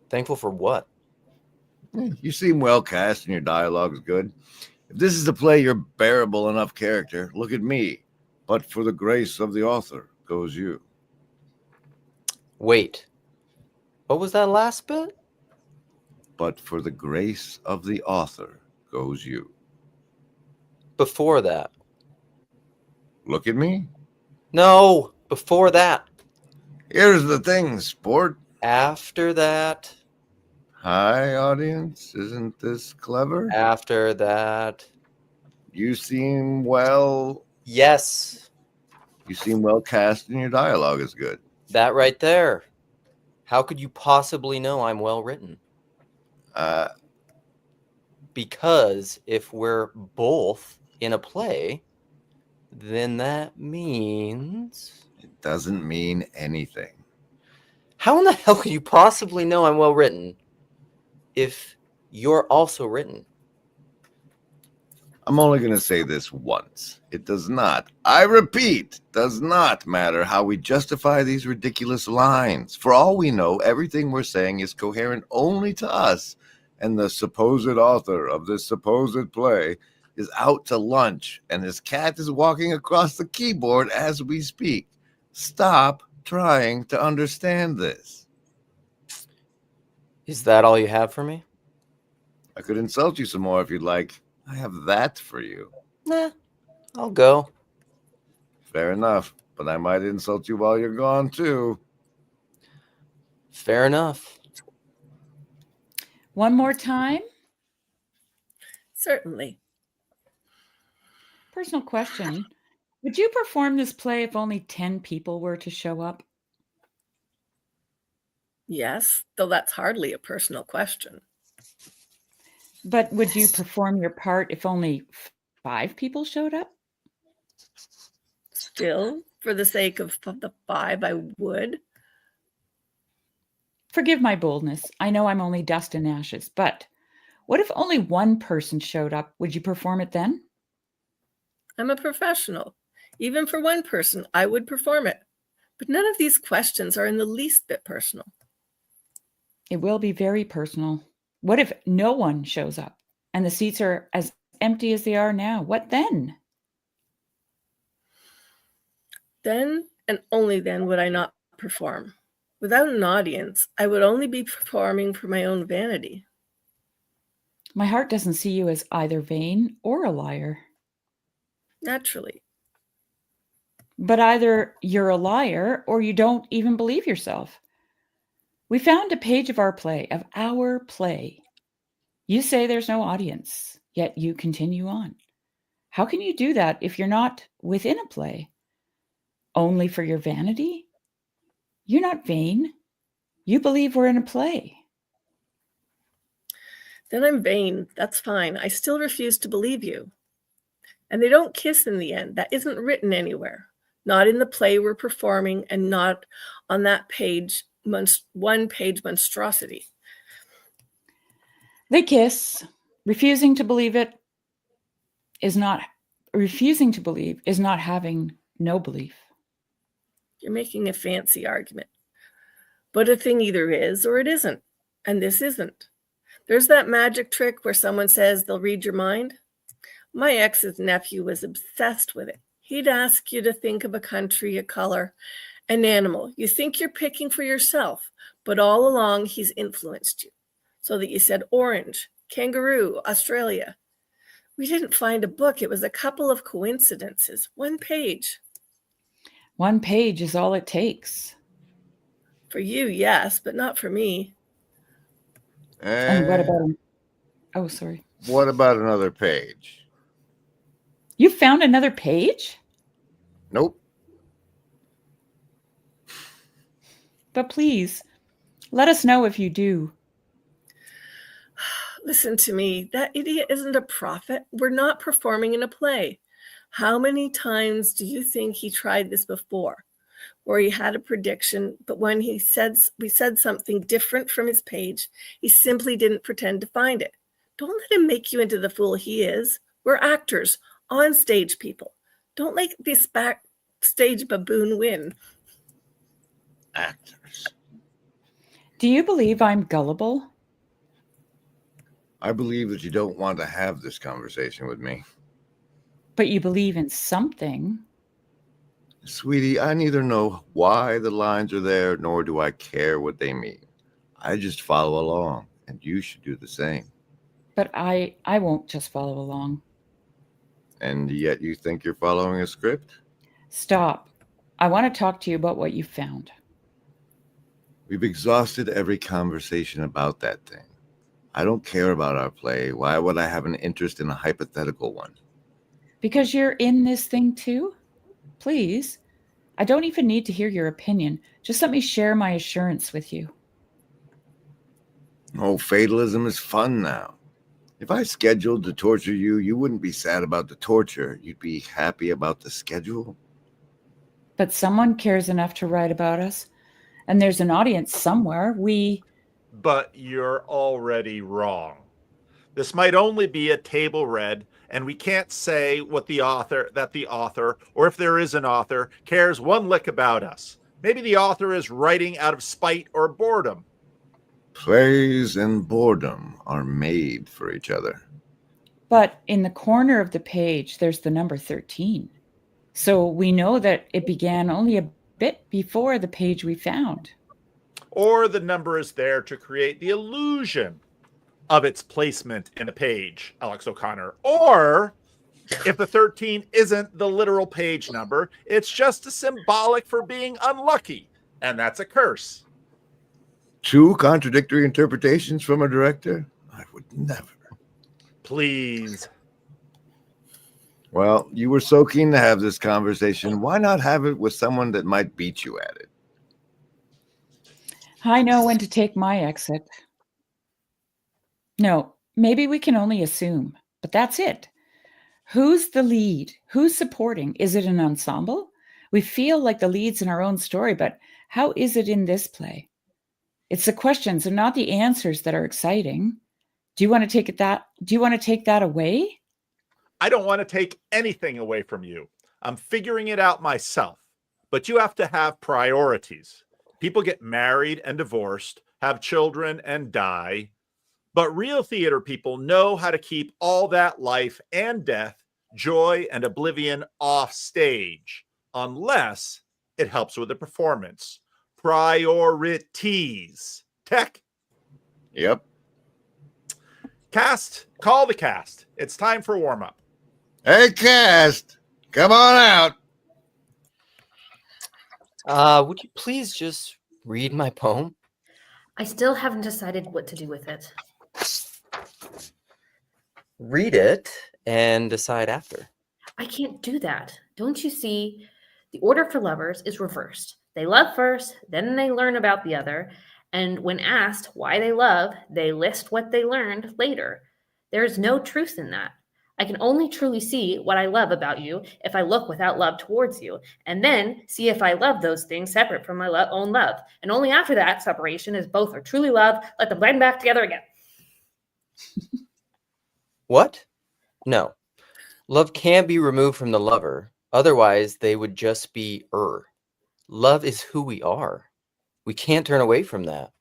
Thankful for what? You seem well cast and your dialogue's good. If this is a play, you're bearable enough character. Look at me. But for the grace of the author goes you. Wait. What was that last bit? But for the grace of the author goes you. Before that. Look at me. No, before that. Here's the thing, sport. After that. Hi, audience. Isn't this clever? After that. You seem well. Yes. You seem well cast and your dialogue is good. That right there. How could you possibly know I'm well written? Because if we're both in a play, then that means... It doesn't mean anything. How in the hell could you possibly know I'm well written if you're also written? I'm only going to say this once. It does not, I repeat, does not matter how we justify these ridiculous lines. For all we know, everything we're saying is coherent only to us, and the supposed author of this supposed play is out to lunch, and his cat is walking across the keyboard as we speak. Stop trying to understand this. Is that all you have for me? I could insult you some more if you'd like. I have that for you. Nah, I'll go. Fair enough, but I might insult you while you're gone, too. Fair enough. One more time. Certainly. Personal question. Would you perform this play if only 10 people were to show up? Yes, though that's hardly a personal question. But would you perform your part if only 5 people showed up? Still, for the sake of the 5, I would. Forgive my boldness. I know I'm only dust and ashes, but what if only one person showed up? Would you perform it then? I'm a professional. Even for one person, I would perform it. But none of these questions are in the least bit personal. It will be very personal. What if no one shows up and the seats are as empty as they are now? What then? Then and only then would I not perform. Without an audience, I would only be performing for my own vanity. My heart doesn't see you as either vain or a liar. Naturally. But either you're a liar or you don't even believe yourself. We found a page of our play. You say there's no audience, yet you continue on. How can you do that if you're not within a play? Only for your vanity? You're not vain. You believe we're in a play. Then I'm vain. That's fine. I still refuse to believe you. And they don't kiss in the end. That isn't written anywhere. Not in the play we're performing and not on that page, one-page monstrosity. They kiss. Refusing to believe is not having no belief. You're making a fancy argument. But a thing either is or it isn't. And this isn't. There's that magic trick where someone says they'll read your mind. My ex's nephew was obsessed with it. He'd ask you to think of a country, a color, an animal. You think you're picking for yourself, but all along he's influenced you. So that you said orange, kangaroo, Australia. We didn't find a book. It was a couple of coincidences. One page. One page is all it takes. For you, yes, but not for me. And what about him? Oh, sorry. What about another page? You found another page? Nope. But please, let us know if you do. Listen to me. That idiot isn't a prophet. We're not performing in a play. How many times do you think he tried this before? Where he had a prediction, but when we said something different from his page, he simply didn't pretend to find it. Don't let him make you into the fool he is. We're actors, on-stage people. Don't let this backstage baboon win. Actors. Do you believe I'm gullible? I believe that you don't want to have this conversation with me. But you believe in something. Sweetie, I neither know why the lines are there, nor do I care what they mean. I just follow along, and you should do the same. But I won't just follow along. And yet you think you're following a script? Stop. I want to talk to you about what you found. We've exhausted every conversation about that thing. I don't care about our play. Why would I have an interest in a hypothetical one? Because you're in this thing too? Please. I don't even need to hear your opinion. Just let me share my assurance with you. Oh, fatalism is fun now. If I scheduled to torture you, you wouldn't be sad about the torture. You'd be happy about the schedule. But someone cares enough to write about us. And there's an audience somewhere. But you're already wrong. This might only be a table read, and we can't say that the author, or if there is an author, cares one lick about us. Maybe the author is writing out of spite or boredom. Plays and boredom are made for each other. But in the corner of the page, there's the number 13. So we know that it began only a bit before the page we found. or the number is there to create the illusion of its placement in a page, Alex O'Connor. Or if the 13 isn't the literal page number, it's just a symbolic for being unlucky, and that's a curse. Two contradictory interpretations from a director? I would never. Please. Well, you were so keen to have this conversation. Why not have it with someone that might beat you at it? I know when to take my exit. No, maybe we can only assume, but that's it. Who's the lead? Who's supporting? Is it an ensemble? We feel like the leads in our own story, but how is it in this play? It's the questions and not the answers that are exciting. Do you want to take that away? I don't want to take anything away from you. I'm figuring it out myself. But you have to have priorities. People get married and divorced, have children and die. But real theater people know how to keep all that life and death, joy and oblivion off stage, unless it helps with the performance. Priorities. Tech? Yep. Cast, call the cast. It's time for warm-up. Hey, cast, come on out. Would you please just read my poem? I still haven't decided what to do with it. Read it and decide after. I can't do that. Don't you see? The order for lovers is reversed. They love first, then they learn about the other. And when asked why they love, they list what they learned later. There is no truth in that. I can only truly see what I love about you if I look without love towards you, and then see if I love those things separate from my own love. And only after that separation is both are truly loved, let them blend back together again. What? No. Love can't be removed from the lover. Otherwise, they would just be Love is who we are. We can't turn away from that.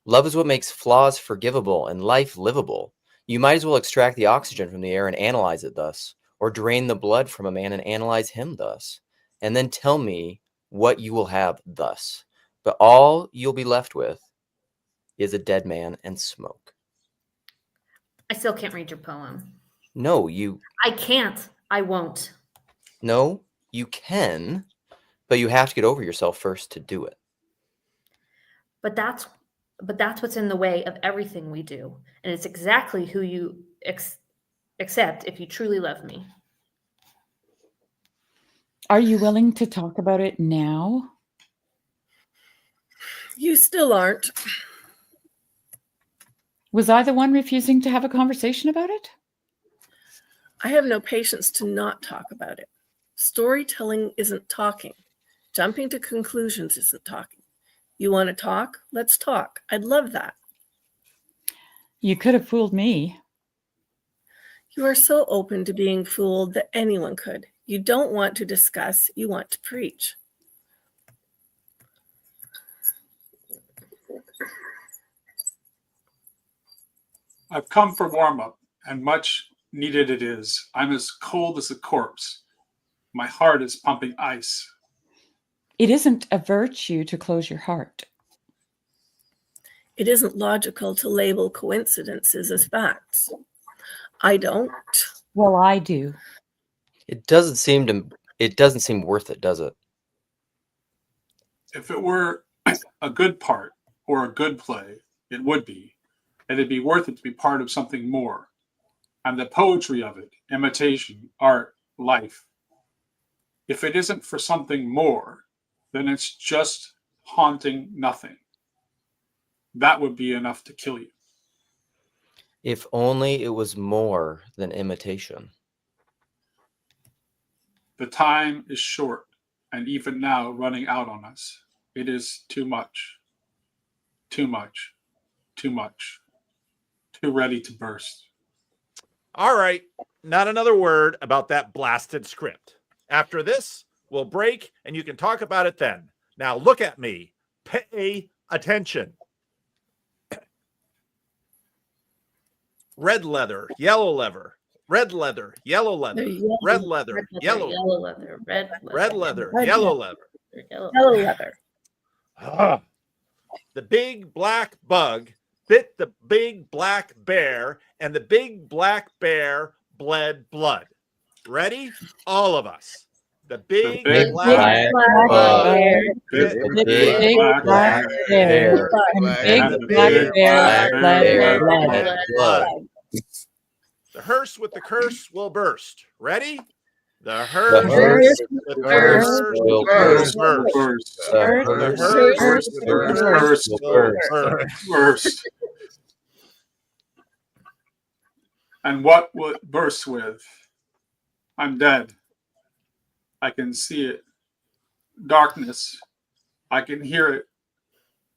Love is what makes flaws forgivable and life livable. You might as well extract the oxygen from the air and analyze it thus, or drain the blood from a man and analyze him thus, and then tell me what you will have thus. But all you'll be left with is a dead man and smoke. I still can't read your poem. No, I can't. I won't. No, you can, but you have to get over yourself first to do it. But that's what's in the way of everything we do. And it's exactly who you accept if you truly love me. Are you willing to talk about it now? You still aren't. Was I the one refusing to have a conversation about it? I have no patience to not talk about it. Storytelling isn't talking. Jumping to conclusions isn't talking. You want to talk? Let's talk. I'd love that. You could have fooled me. You are so open to being fooled that anyone could. You don't want to discuss, you want to preach. I've come for warm-up, and much needed it is. I'm as cold as a corpse. My heart is pumping ice. It isn't a virtue to close your heart. It isn't logical to label coincidences as facts. I don't. Well, I do. It doesn't seem worth it, does it? If it were a good part or a good play, it would be. And it'd be worth it to be part of something more. And the poetry of it, imitation, art, life. If it isn't for something more, then it's just haunting nothing. That would be enough to kill you. If only it was more than imitation. The time is short, and even now running out on us. It is too much. Too much. Too much. Too ready to burst. All right, not another word about that blasted script. After this, we'll break and you can talk about it then. Now look at me. Pay attention. Red leather, yellow leather, red leather, yellow leather, red leather, yellow leather, red leather, red leather, yellow leather. Yellow leather. The big black bug bit the big black bear, and the big black bear bled blood. Ready? All of us. The big, big black, black bug bear bit bit the big big black black bear, and big and the black big bear black bled bear blood. bled blood. The hearse with the curse will burst. Ready? The The hearse hearse with the curse curse will will burst. burst. The The hearse hearse with the curse will will burst. burst. And what will it burst with? I'm dead. I can see it. Darkness. I can hear it.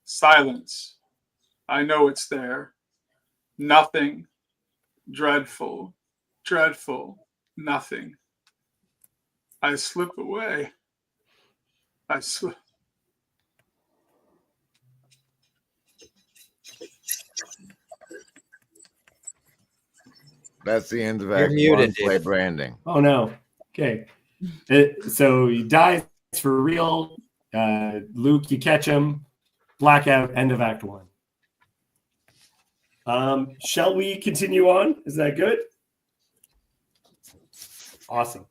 Silence. I know it's there. Nothing. Dreadful. Dreadful. Nothing. I slip away. I slip. That's the end of You're Act muted, 1. Play David. branding. Oh no. Okay. So he dies for real. Luke, you catch him. Blackout. End of Act 1. Shall we continue on? Is that good? Awesome.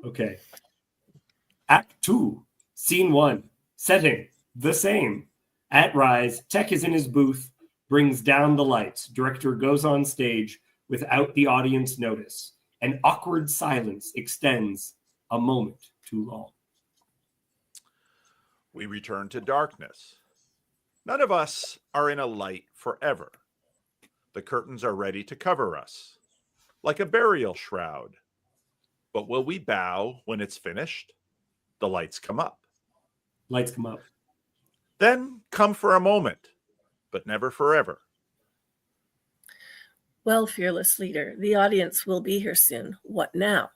Okay. Act 2, Scene 1. Setting, the same. At Rise, Tech is in his booth, brings down the lights. Director goes on stage without the audience notice. An awkward silence extends a moment too long. We return to darkness. None of us are in a light forever. The curtains are ready to cover us, like a burial shroud. But will we bow when it's finished? The lights come up. Lights come up. Then come for a moment, but never forever. Well, fearless leader, the audience will be here soon. What now?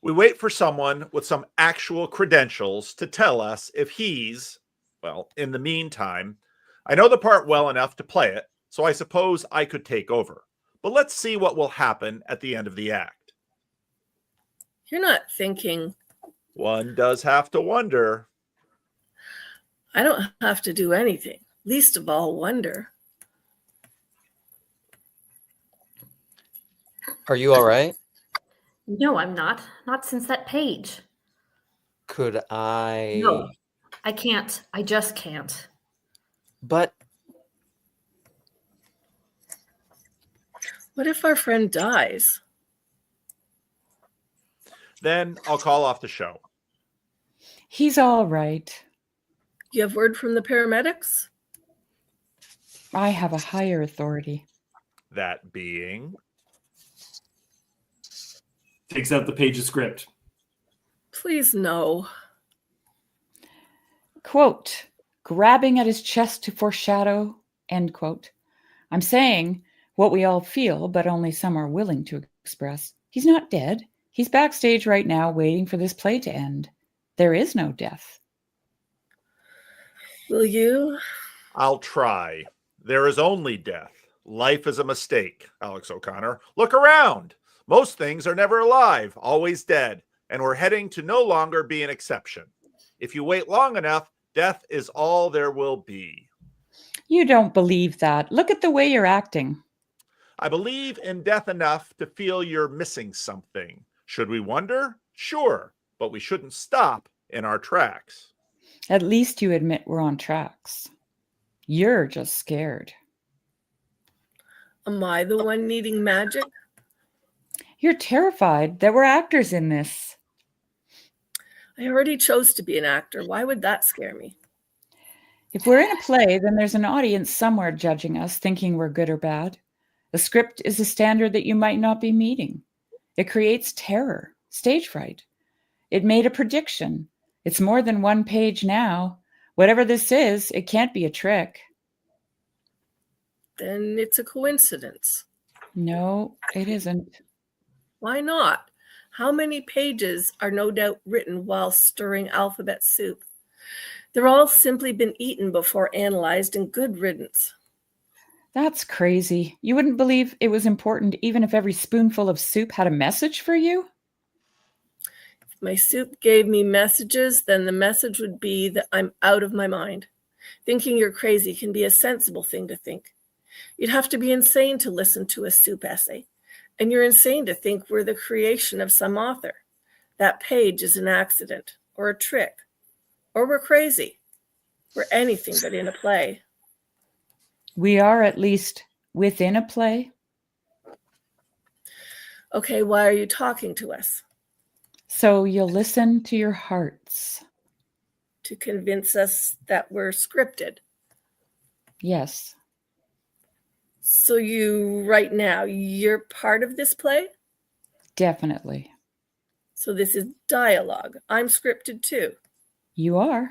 We wait for someone with some actual credentials to tell us if he's, well, in the meantime, I know the part well enough to play it, so I suppose I could take over. But let's see what will happen at the end of the act. You're not thinking, One does have to wonder. I don't have to do anything, least of all wonder. Are you all right? No, I'm not. Not since that page. Could I? No, I can't. I just can't. But What if our friend dies? Then I'll call off the show. He's all right. You have word from the paramedics? I have a higher authority. That being, Takes out the page of script. Please no. Quote, grabbing at his chest to foreshadow, end quote. I'm saying what we all feel, but only some are willing to express. He's not dead. He's backstage right now waiting for this play to end. There is no death. Will you? I'll try. There is only death. Life is a mistake, Alex O'Connor. Look around. Most things are never alive, always dead, and we're heading to no longer be an exception. If you wait long enough, death is all there will be. You don't believe that. Look at the way you're acting. I believe in death enough to feel you're missing something. Should we wonder? Sure, but we shouldn't stop in our tracks. At least you admit we're on tracks. You're just scared. Am I the one needing magic? You're terrified that we're actors in this. I already chose to be an actor. Why would that scare me? If we're in a play, then there's an audience somewhere judging us, thinking we're good or bad. The script is a standard that you might not be meeting. It creates terror, stage fright. It made a prediction. It's more than one page now. Whatever this is, it can't be a trick. Then it's a coincidence. No, it isn't. Why not? How many pages are no doubt written while stirring alphabet soup? They're all simply been eaten before analyzed, and good riddance. That's crazy. You wouldn't believe it was important even if every spoonful of soup had a message for you? If my soup gave me messages, then the message would be that I'm out of my mind. Thinking you're crazy can be a sensible thing to think. You'd have to be insane to listen to a soup essay, and you're insane to think we're the creation of some author. That page is an accident or a trick, or we're crazy. We're anything but in a play. We are at least within a play. Okay, why are you talking to us? So you'll listen to your hearts. To convince us that we're scripted. Yes. So right now, you're part of this play? Definitely. So this is dialogue. I'm scripted too. You are.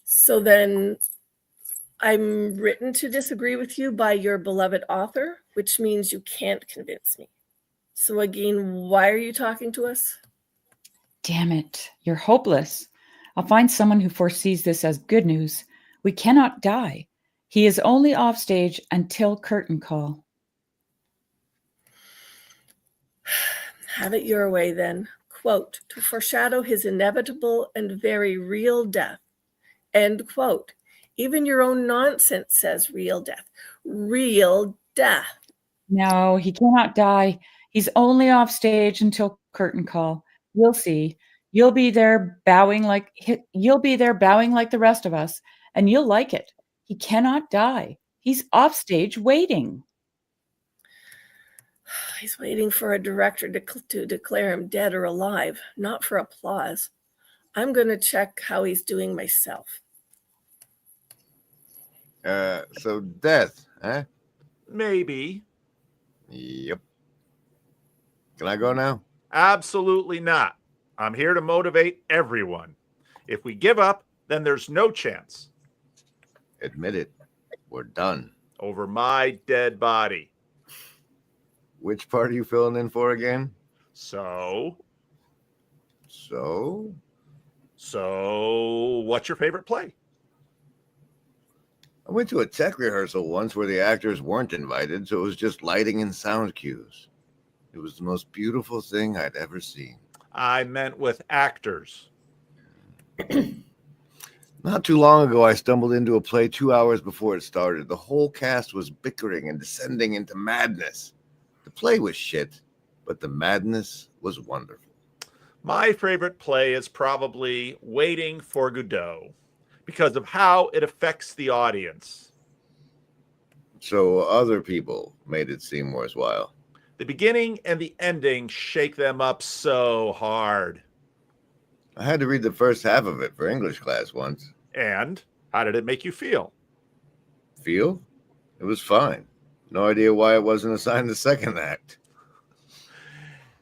So then I'm written to disagree with you by your beloved author, which means you can't convince me. So again, why are you talking to us? Damn it. You're hopeless. I'll find someone who foresees this as good news. We cannot die. He is only off stage until curtain call. Have it your way then. Quote, to foreshadow his inevitable and very real death. End quote. Even your own nonsense says real death. Real death. No, he cannot die. He's only off stage until curtain call. You'll see. You'll be there bowing like the rest of us, and you'll like it. He cannot die. He's off stage waiting. He's waiting for a director to declare him dead or alive, not for applause. I'm going to check how he's doing myself. So death, huh? Maybe. Yep. Can I go now? Absolutely not. I'm here to motivate everyone. If we give up, then there's no chance. Admit it. We're done. Over my dead body. Which part are you filling in for again? So, So, what's your favorite play? I went to a tech rehearsal once where the actors weren't invited, so it was just lighting and sound cues. It was the most beautiful thing I'd ever seen. I meant with actors. Not too long ago, I stumbled into a play 2 hours before it started. The whole cast was bickering and descending into madness. The play was shit, but the madness was wonderful. My favorite play is probably Waiting for Godot because of how it affects the audience. So other people made it seem worthwhile. The beginning and the ending shake them up so hard. I had to read the first half of it for English class once. And how did it make you feel? Feel? It was fine. No idea why it wasn't assigned the second act.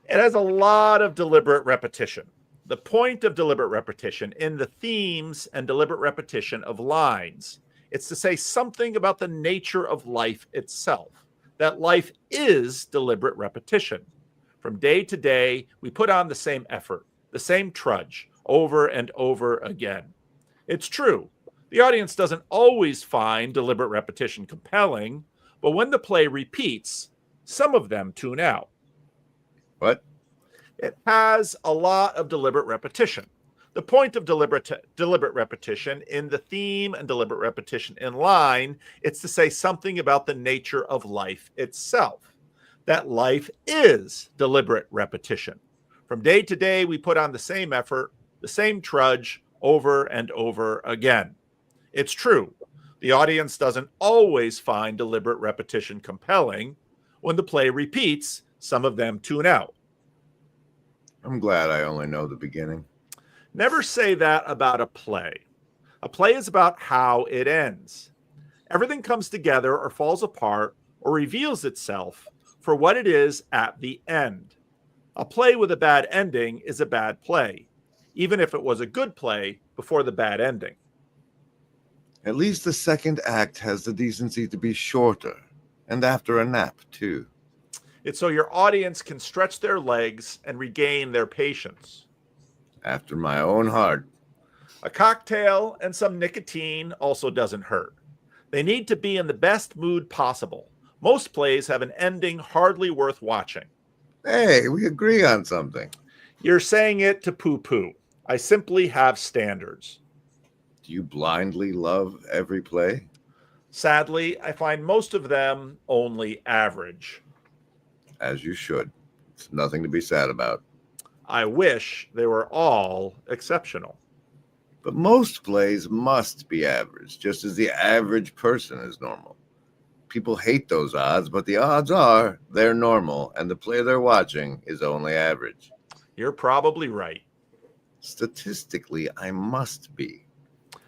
It has a lot of deliberate repetition. The point of deliberate repetition in the themes and deliberate repetition of lines, it's to say something about the nature of life itself, that life is deliberate repetition. From day to day, we put on the same effort, the same trudge, over and over again. It's true. The audience doesn't always find deliberate repetition compelling, but when the play repeats, some of them tune out. What? It has a lot of deliberate repetition. The point of deliberate repetition in the theme and deliberate repetition in line, it's to say something about the nature of life itself. That life is deliberate repetition. From day to day, we put on the same effort, the same trudge, over and over again. It's true. The audience doesn't always find deliberate repetition compelling. When the play repeats, some of them tune out. I'm glad I only know the beginning. Never say that about a play. A play is about how it ends. Everything comes together or falls apart or reveals itself for what it is at the end. A play with a bad ending is a bad play, even if it was a good play before the bad ending. At least the second act has the decency to be shorter, and after a nap, too. It's so your audience can stretch their legs and regain their patience. After my own heart. A cocktail and some nicotine also doesn't hurt. They need to be in the best mood possible. Most plays have an ending hardly worth watching. Hey, we agree on something. You're saying it to poo-poo. I simply have standards. Do you blindly love every play? Sadly, I find most of them only average. As you should. It's nothing to be sad about. I wish they were all exceptional. But most plays must be average, just as the average person is normal. People hate those odds, but the odds are they're normal, and the play they're watching is only average. You're probably right. Statistically, I must be.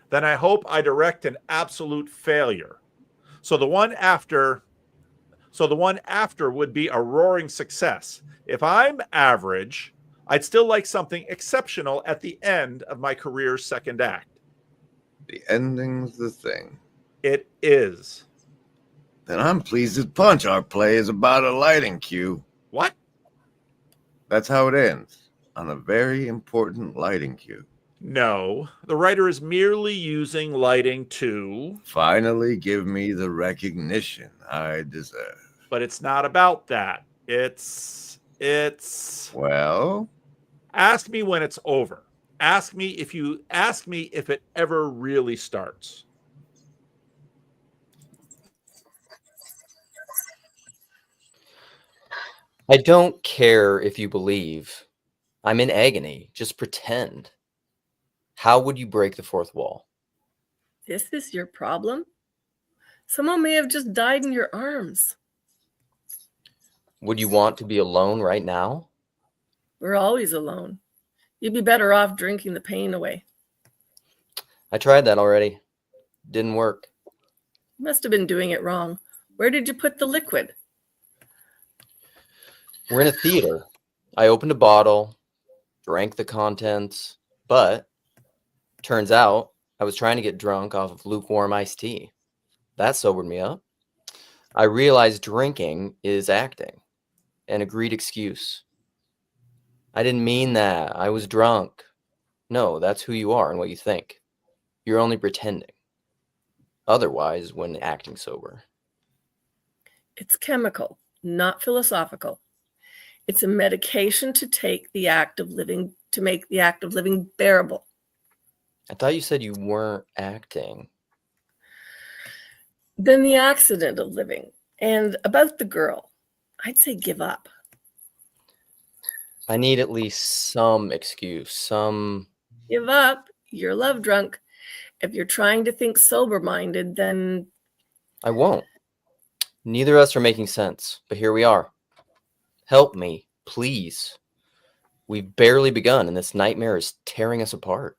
Then I hope I direct an absolute failure. So the one after would be a roaring success. If I'm average, I'd still like something exceptional at the end of my career's second act. The ending's the thing. It is. Then I'm pleased as punch. Our play is about a lighting cue. What? That's how it ends, on a very important lighting cue. No, the writer is merely using lighting to... Finally give me the recognition I deserve. But it's not about that. It's... Well? Ask me when it's over. Ask me if it ever really starts. I don't care if you believe. I'm in agony. Just pretend. How would you break the fourth wall? This is your problem? Someone may have just died in your arms. Would you want to be alone right now? We're always alone. You'd be better off drinking the pain away. I tried that already. Didn't work. You must have been doing it wrong. Where did you put the liquid? We're in a theater. I opened a bottle, drank the contents, but turns out I was trying to get drunk off of lukewarm iced tea. That sobered me up. I realized drinking is acting, an agreed excuse. I didn't mean that. I was drunk. No, that's who you are and what you think. You're only pretending. Otherwise, when acting sober. It's chemical, not philosophical. It's a medication to make the act of living bearable. I thought you said you weren't acting. Then the accident of living. And about the girl, I'd say give up. I need at least some excuse, some... Give up. You're love drunk. If you're trying to think sober-minded, then... I won't. Neither of us are making sense, but here we are. Help me, please. We've barely begun, and this nightmare is tearing us apart.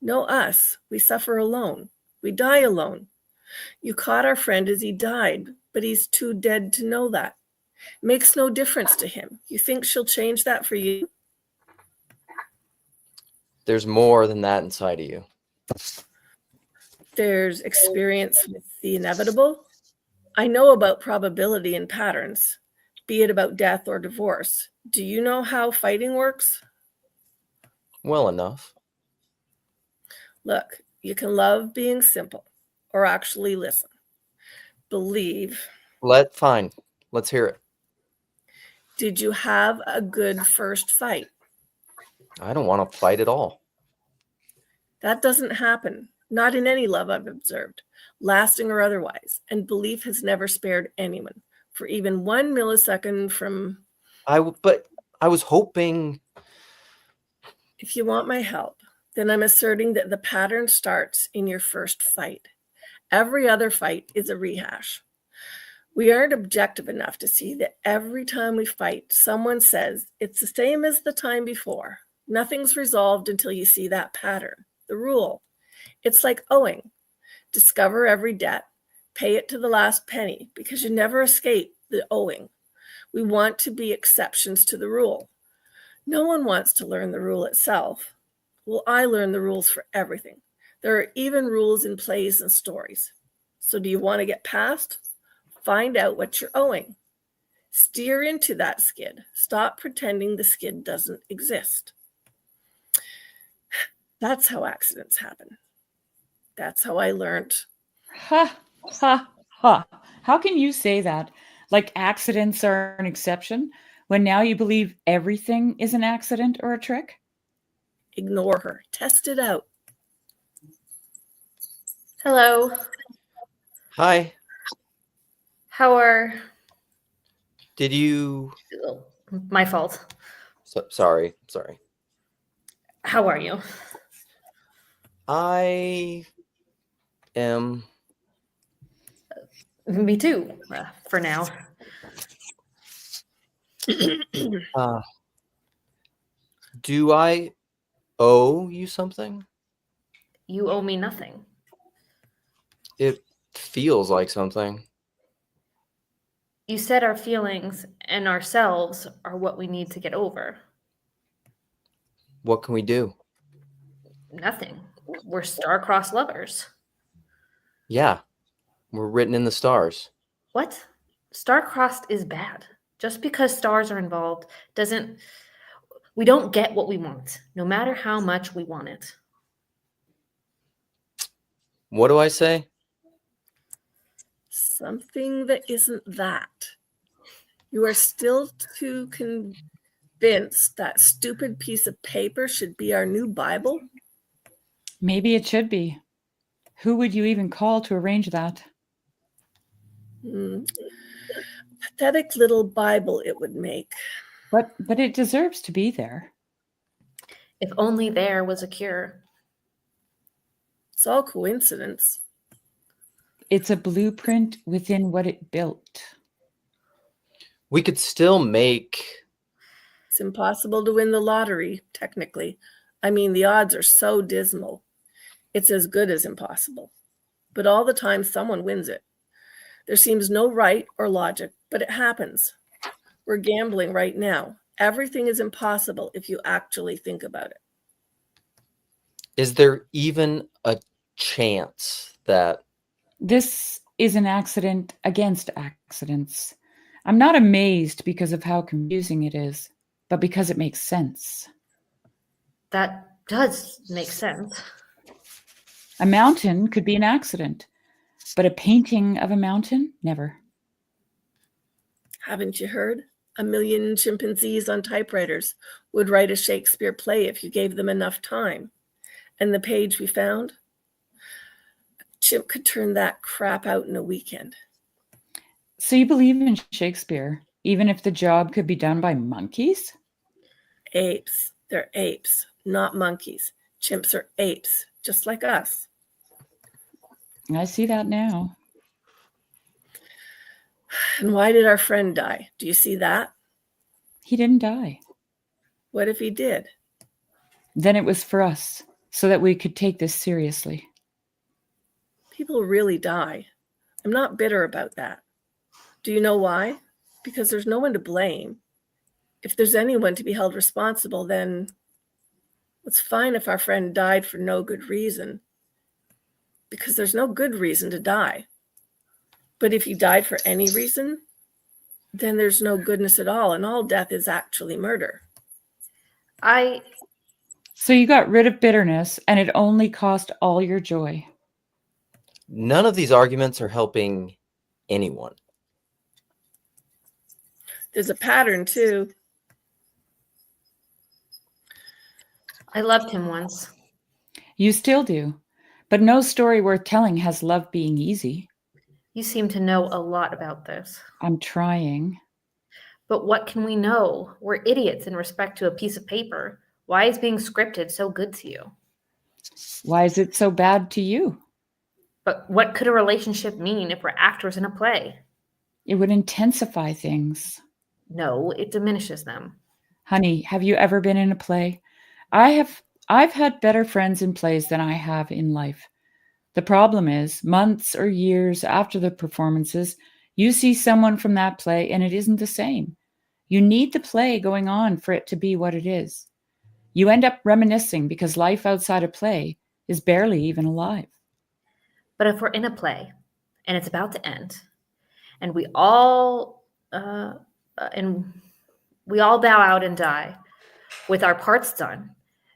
No us. We suffer alone. We die alone. You caught our friend as he died, but he's too dead to know that. Makes no difference to him. You think she'll change that for you? There's more than that inside of you. There's experience with the inevitable. I know about probability and patterns, be it about death or divorce. Do you know how fighting works? Well enough. Look, you can love being simple or actually listen. Believe. Fine. Let's hear it. Did you have a good first fight? I don't want to fight at all. That doesn't happen. Not in any love I've observed, lasting or otherwise. And belief has never spared anyone for even 1 millisecond from... But I was hoping... If you want my help, then I'm asserting that the pattern starts in your first fight. Every other fight is a rehash. We aren't objective enough to see that every time we fight, someone says it's the same as the time before. Nothing's resolved until you see that pattern, the rule. It's like owing. Discover every debt, pay it to the last penny, because you never escape the owing. We want to be exceptions to the rule. No one wants to learn the rule itself. Well, I learn the rules for everything. There are even rules in plays and stories. So do you want to get past? Find out what you're owing. Steer into that skid. Stop pretending the skid doesn't exist. That's how accidents happen. That's how I learned. Ha, ha, ha. How can you say that? Like accidents are an exception when now you believe everything is an accident or a trick? Ignore her. Test it out. Hello. Hi. How are? Did you? Oh, my fault. Sorry. How are you? I am. Me too. For now. Do I owe you something? You owe me nothing. It feels like something. You said our feelings and ourselves are what we need to get over. What can we do? Nothing. We're star-crossed lovers. Yeah, we're written in the stars. What? Star-crossed is bad. Just because stars are involved doesn't. We don't get what we want, no matter how much we want it. What do I say? Something that isn't that. You are still too convinced that stupid piece of paper should be our new Bible? Maybe it should be. Who would you even call to arrange that? Pathetic little Bible it would make. But it deserves to be there. If only there was a cure. It's all coincidence. It's a blueprint within what it built. We could still make. It's impossible to win the lottery, technically. I mean, the odds are so dismal. It's as good as impossible. But all the time, someone wins it. There seems no right or logic, but it happens. We're gambling right now. Everything is impossible if you actually think about it. Is there even a chance that? This is an accident against accidents. I'm not amazed because of how confusing it is, but because it makes sense. That does make sense. A mountain could be an accident, but a painting of a mountain, never. Haven't you heard? 1 million chimpanzees on typewriters would write a Shakespeare play if you gave them enough time. And the page we found, a chimp could turn that crap out in a weekend. So you believe in Shakespeare, even if the job could be done by monkeys? Apes. They're apes, not monkeys. Chimps are apes, just like us. I see that now. And why did our friend die? Do you see that? He didn't die. What if he did? Then it was for us, so that we could take this seriously. People really die. I'm not bitter about that. Do you know why? Because there's no one to blame. If there's anyone to be held responsible, then it's fine if our friend died for no good reason, because there's no good reason to die. But if he died for any reason, then there's no goodness at all, and all death is actually murder. So you got rid of bitterness, and it only cost all your joy. None of these arguments are helping anyone. There's a pattern, too. I loved him once. You still do, but no story worth telling has love being easy. You seem to know a lot about this. I'm trying. But what can we know? We're idiots in respect to a piece of paper. Why is being scripted so good to you? Why is it so bad to you? But what could a relationship mean if we're actors in a play? It would intensify things. No, it diminishes them. Honey, have you ever been in a play? I've had better friends in plays than I have in life. The problem is, months or years after the performances, you see someone from that play and it isn't the same. You need the play going on for it to be what it is. You end up reminiscing because life outside a play is barely even alive. But if we're in a play and it's about to end, and we all bow out and die with our parts done,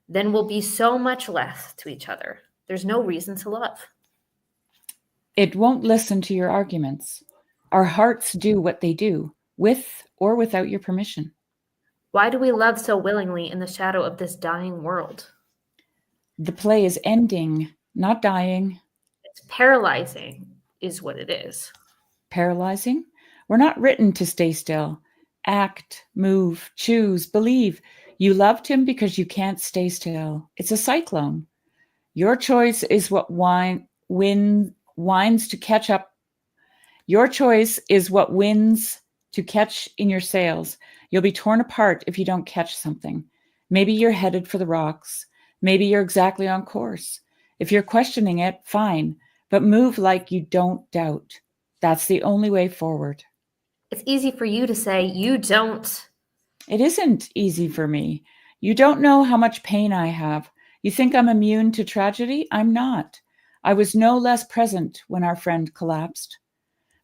then we'll be so much less to each other. There's no reason to love. It won't listen to your arguments. Our hearts do what they do, with or without your permission. Why do we love so willingly in the shadow of this dying world? The play is ending, not dying. It's paralyzing, is what it is. Paralyzing? We're not written to stay still. Act, move, choose, believe. You loved him because you can't stay still. It's a cyclone. Your choice is what winds to catch up. Your choice is what wins to catch in your sails. You'll be torn apart if you don't catch something. Maybe you're headed for the rocks. Maybe you're exactly on course. If you're questioning it, fine, but move like you don't doubt. That's the only way forward. It's easy for you to say you don't. It isn't easy for me. You don't know how much pain I have. You think I'm immune to tragedy? I'm not. I was no less present when our friend collapsed.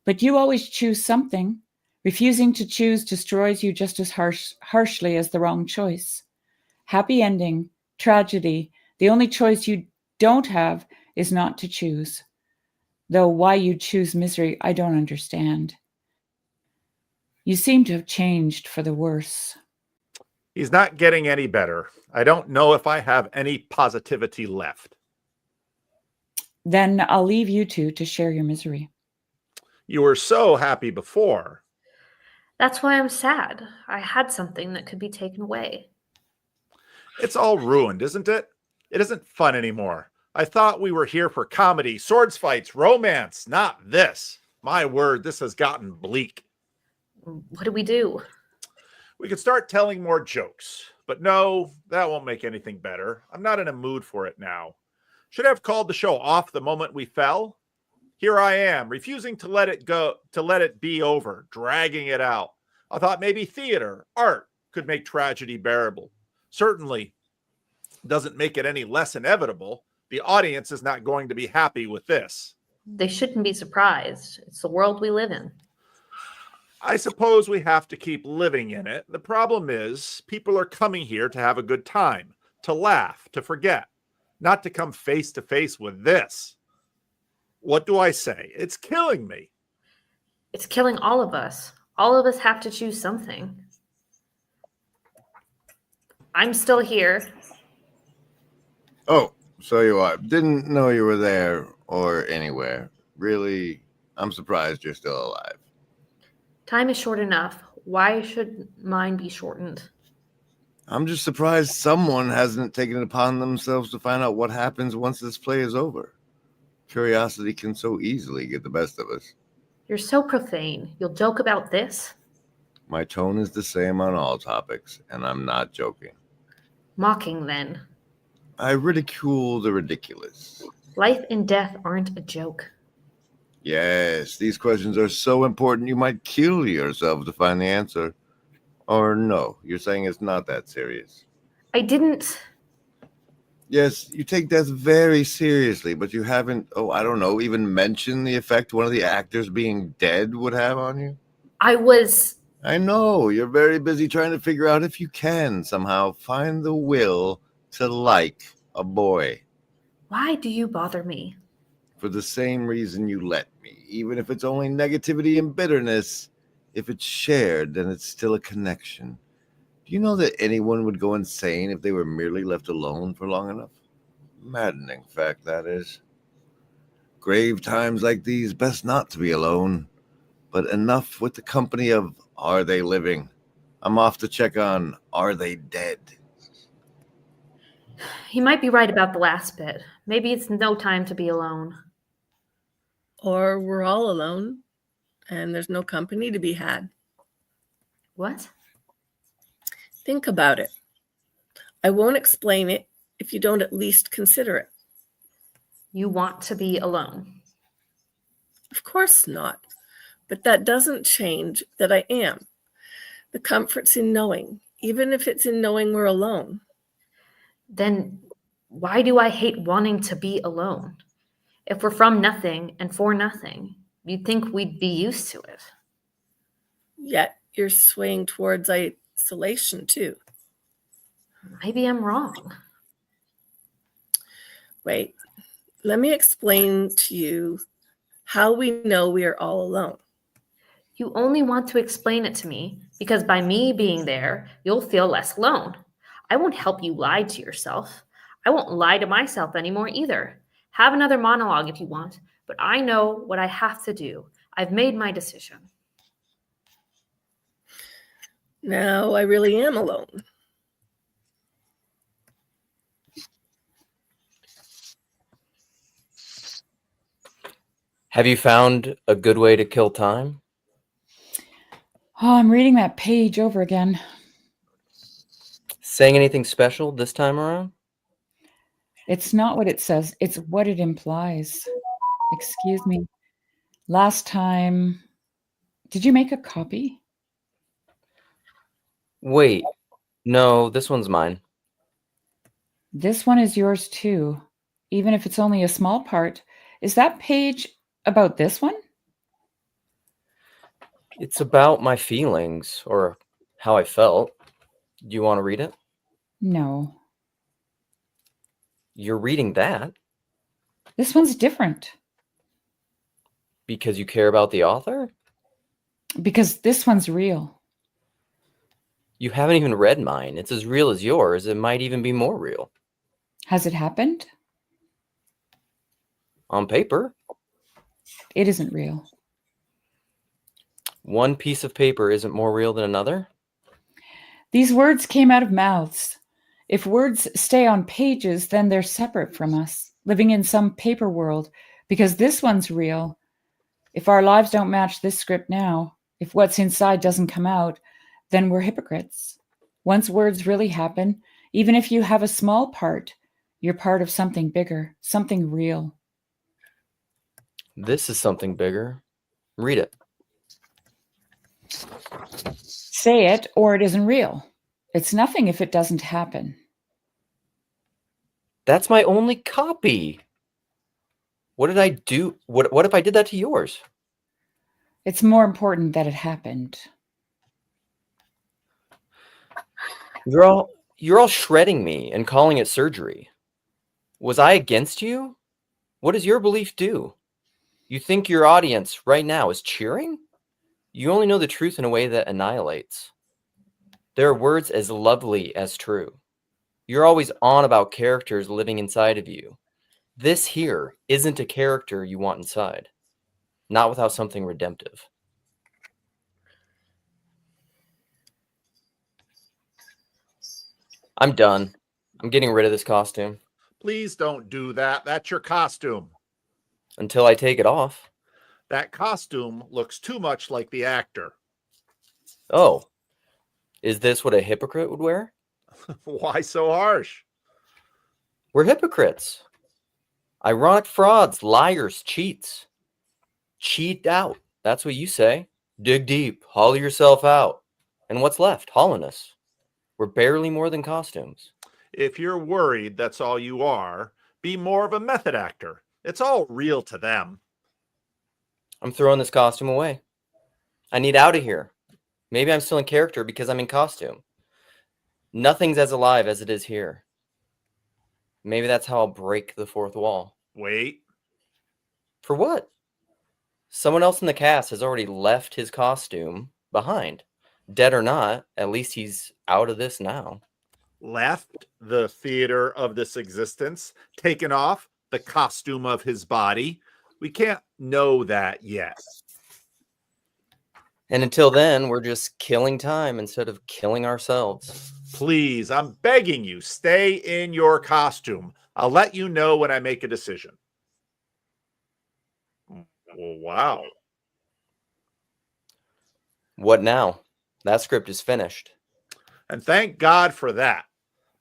But you always choose something. Refusing to choose destroys you just as harshly as the wrong choice. Happy ending, tragedy, the only choice you don't have is not to choose. Though why you choose misery, I don't understand. You seem to have changed for the worse. He's not getting any better. I don't know if I have any positivity left. Then I'll leave you two to share your misery. You were so happy before. That's why I'm sad. I had something that could be taken away. It's all ruined, isn't it? It isn't fun anymore. I thought we were here for comedy, swords fights, romance, not this. My word, this has gotten bleak. What do we do? We could start telling more jokes, but no, that won't make anything better. I'm not in a mood for it now. Should I have called the show off the moment we fell? Here I am, refusing to let it go, to let it be over, dragging it out. I thought maybe theater, art could make tragedy bearable. Certainly doesn't make it any less inevitable. The audience is not going to be happy with this. They shouldn't be surprised. It's the world we live in. I suppose we have to keep living in it. The problem is people are coming here to have a good time, to laugh, to forget, not to come face to face with this. What do I say? It's killing me. It's killing all of us. All of us have to choose something. I'm still here. Oh, so you are. Didn't know you were there or anywhere. Really, I'm surprised you're still alive. Time is short enough. Why should mine be shortened? I'm just surprised someone hasn't taken it upon themselves to find out what happens once this play is over. Curiosity can so easily get the best of us. You're so profane. You'll joke about this? My tone is the same on all topics, and I'm not joking. Mocking, then. I ridicule the ridiculous. Life and death aren't a joke. Yes, these questions are so important you might kill yourself to find the answer. Or no, you're saying it's not that serious. I didn't. Yes, you take death very seriously, but you haven't, even mentioned the effect one of the actors being dead would have on you. I know, you're very busy trying to figure out if you can somehow find the will to like a boy. Why do you bother me? For the same reason you let me, even if it's only negativity and bitterness. If it's shared, then it's still a connection. Do you know that anyone would go insane if they were merely left alone for long enough? Maddening fact, that is. Grave times like these, best not to be alone. But enough with the company of, are they living? I'm off to check on, are they dead? You might be right about the last bit. Maybe it's no time to be alone. Or we're all alone and there's no company to be had. What? Think about it. I won't explain it if you don't at least consider it. You want to be alone? Of course not. But that doesn't change that I am. The comfort's in knowing, even if it's in knowing we're alone. Then why do I hate wanting to be alone? If we're from nothing and for nothing, you'd think we'd be used to it. Yet you're swaying towards isolation too. Maybe I'm wrong. Wait, let me explain to you how we know we are all alone. You only want to explain it to me because by me being there, you'll feel less alone. I won't help you lie to yourself. I won't lie to myself anymore either. Have another monologue if you want, but I know what I have to do. I've made my decision. Now I really am alone. Have you found a good way to kill time? Oh, I'm reading that page over again. Saying anything special this time around? It's not what it says, it's what it implies. Excuse me. Last time, did you make a copy? Wait, no, this one's mine. This one is yours too, even if it's only a small part. Is that page about this one? It's about my feelings, or how I felt. Do you want to read it? No. You're reading that This one's different because you care about the author? because this one's real. You haven't even read mine. It's as real as yours. It might even be more real. Has it happened? On paper, It isn't real. one piece of paper isn't more real than another. These words came out of mouths. If words stay on pages, then they're separate from us, living in some paper world, because this one's real. If our lives don't match this script now, if what's inside doesn't come out, then we're hypocrites. Once words really happen, even if you have a small part, you're part of something bigger, something real. This is something bigger. Read it. Say it or it isn't real. It's nothing if it doesn't happen. That's my only copy. What did I do? What if I did that to yours? It's more important that it happened. You're all shredding me and calling it surgery. Was I against you? What does your belief do? You think your audience right now is cheering? You only know the truth in a way that annihilates. There are words as lovely as true. You're always on about characters living inside of you. This here isn't a character you want inside. Not without something redemptive. I'm done. I'm getting rid of this costume. Please don't do that. That's your costume. Until I take it off. That costume looks too much like the actor. Oh. Is this what a hypocrite would wear? Why so harsh? We're hypocrites. Ironic frauds, liars, cheats. Cheat out. That's what you say. Dig deep. Hollow yourself out. And what's left? Hollowness. We're barely more than costumes. If you're worried that's all you are, be more of a method actor. It's all real to them. I'm throwing this costume away. I need out of here. Maybe I'm still in character because I'm in costume. Nothing's as alive as it is here. Maybe that's how I'll break the fourth wall. Wait. For what? Someone else in the cast has already left his costume behind. Dead or not, at least he's out of this now. Left the theater of this existence, taken off the costume of his body. We can't know that yet. And until then, we're just killing time instead of killing ourselves. Please, I'm begging you, stay in your costume. I'll let you know when I make a decision. Well, wow. What now? That script is finished. And thank God for that.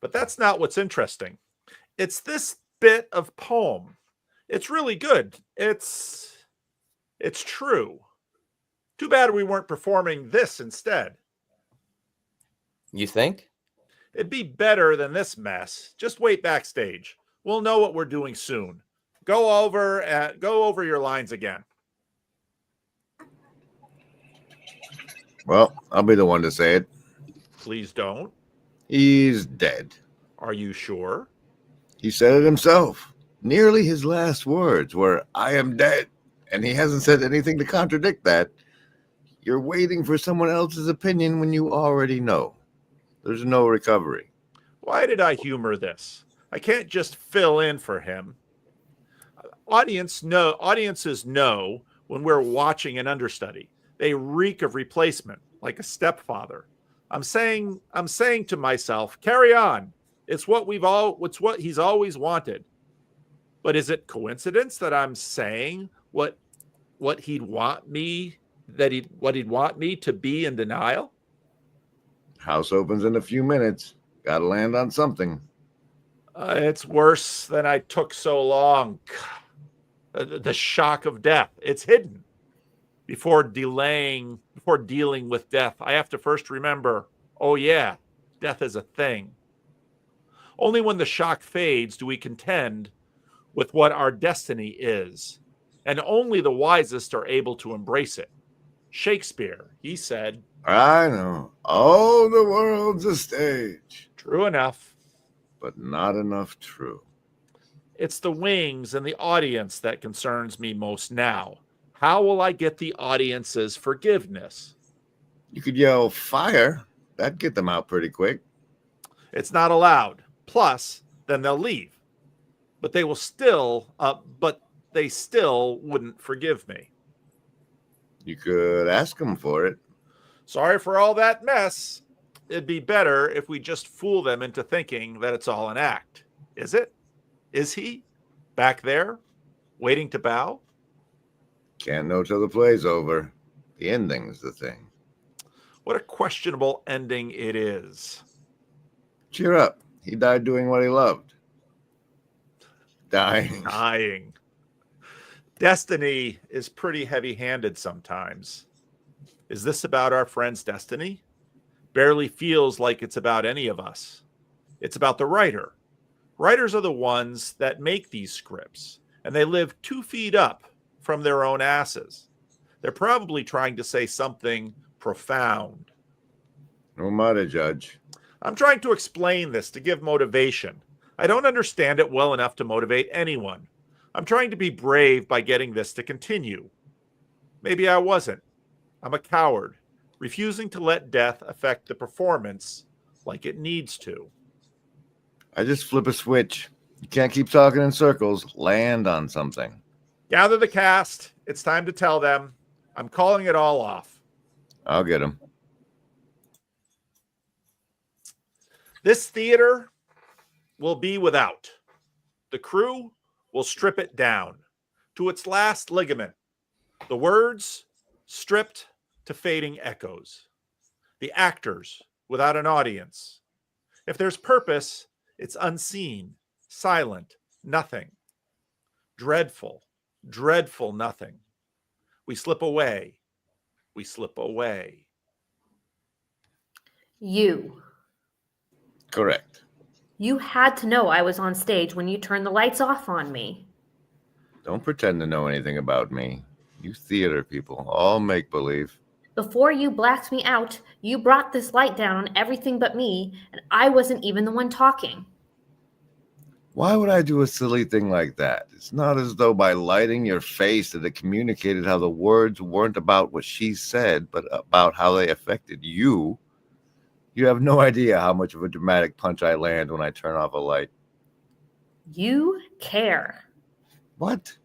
But that's not what's interesting. It's this bit of poem. It's really good. It's true. Too bad we weren't performing this instead. You think? It'd be better than this mess. Just wait backstage. We'll know what we're doing soon. Go over your lines again. Well, I'll be the one to say it. Please don't. He's dead. Are you sure? He said it himself. Nearly his last words were, "I am dead." And he hasn't said anything to contradict that. You're waiting for someone else's opinion when you already know. There's no recovery. Why did I humor this? I can't just fill in for him. Audiences know when we're watching an understudy. They reek of replacement, like a stepfather. I'm saying to myself, carry on. It's what he's always wanted. But is it coincidence that I'm saying what he'd want me to be in denial? House opens in a few minutes. Gotta land on something. It's worse than I took so long. The shock of death. It's hidden. Before dealing with death, I have to first remember, oh yeah, death is a thing. Only when the shock fades do we contend with what our destiny is, and only the wisest are able to embrace it. Shakespeare, he said, I know. All the world's a stage. True enough. But not enough true. It's the wings and the audience that concerns me most now. How will I get the audience's forgiveness? You could yell fire. That'd get them out pretty quick. It's not allowed. Plus, then they'll leave. But they still wouldn't forgive me. You could ask them for it. Sorry for all that mess. It'd be better if we just fool them into thinking that it's all an act. Is it? Is he? Back there? Waiting to bow? Can't know till the play's over. The ending's the thing. What a questionable ending it is. Cheer up. He died doing what he loved. Dying. Destiny is pretty heavy-handed sometimes. Is this about our friend's destiny? Barely feels like it's about any of us. It's about the writer. Writers are the ones that make these scripts, and they live 2 feet up from their own asses. They're probably trying to say something profound. No matter, Judge. I'm trying to explain this to give motivation. I don't understand it well enough to motivate anyone. I'm trying to be brave by getting this to continue. Maybe I wasn't. I'm a coward, refusing to let death affect the performance like it needs to. I just flip a switch. You can't keep talking in circles. Land on something. Gather the cast. It's time to tell them. I'm calling it all off. I'll get him. This theater will be without. The crew will strip it down to its last ligament. The words stripped to fading echoes. The actors without an audience. If there's purpose, it's unseen, silent, nothing. Dreadful, dreadful nothing. We slip away. We slip away. You. Correct. You had to know I was on stage when you turned the lights off on me. Don't pretend to know anything about me. You theater people, all make-believe. Before you blacked me out, you brought this light down on everything but me, and I wasn't even the one talking. Why would I do a silly thing like that? It's not as though by lighting your face that it communicated how the words weren't about what she said, but about how they affected you. You have no idea how much of a dramatic punch I land when I turn off a light. You care. What?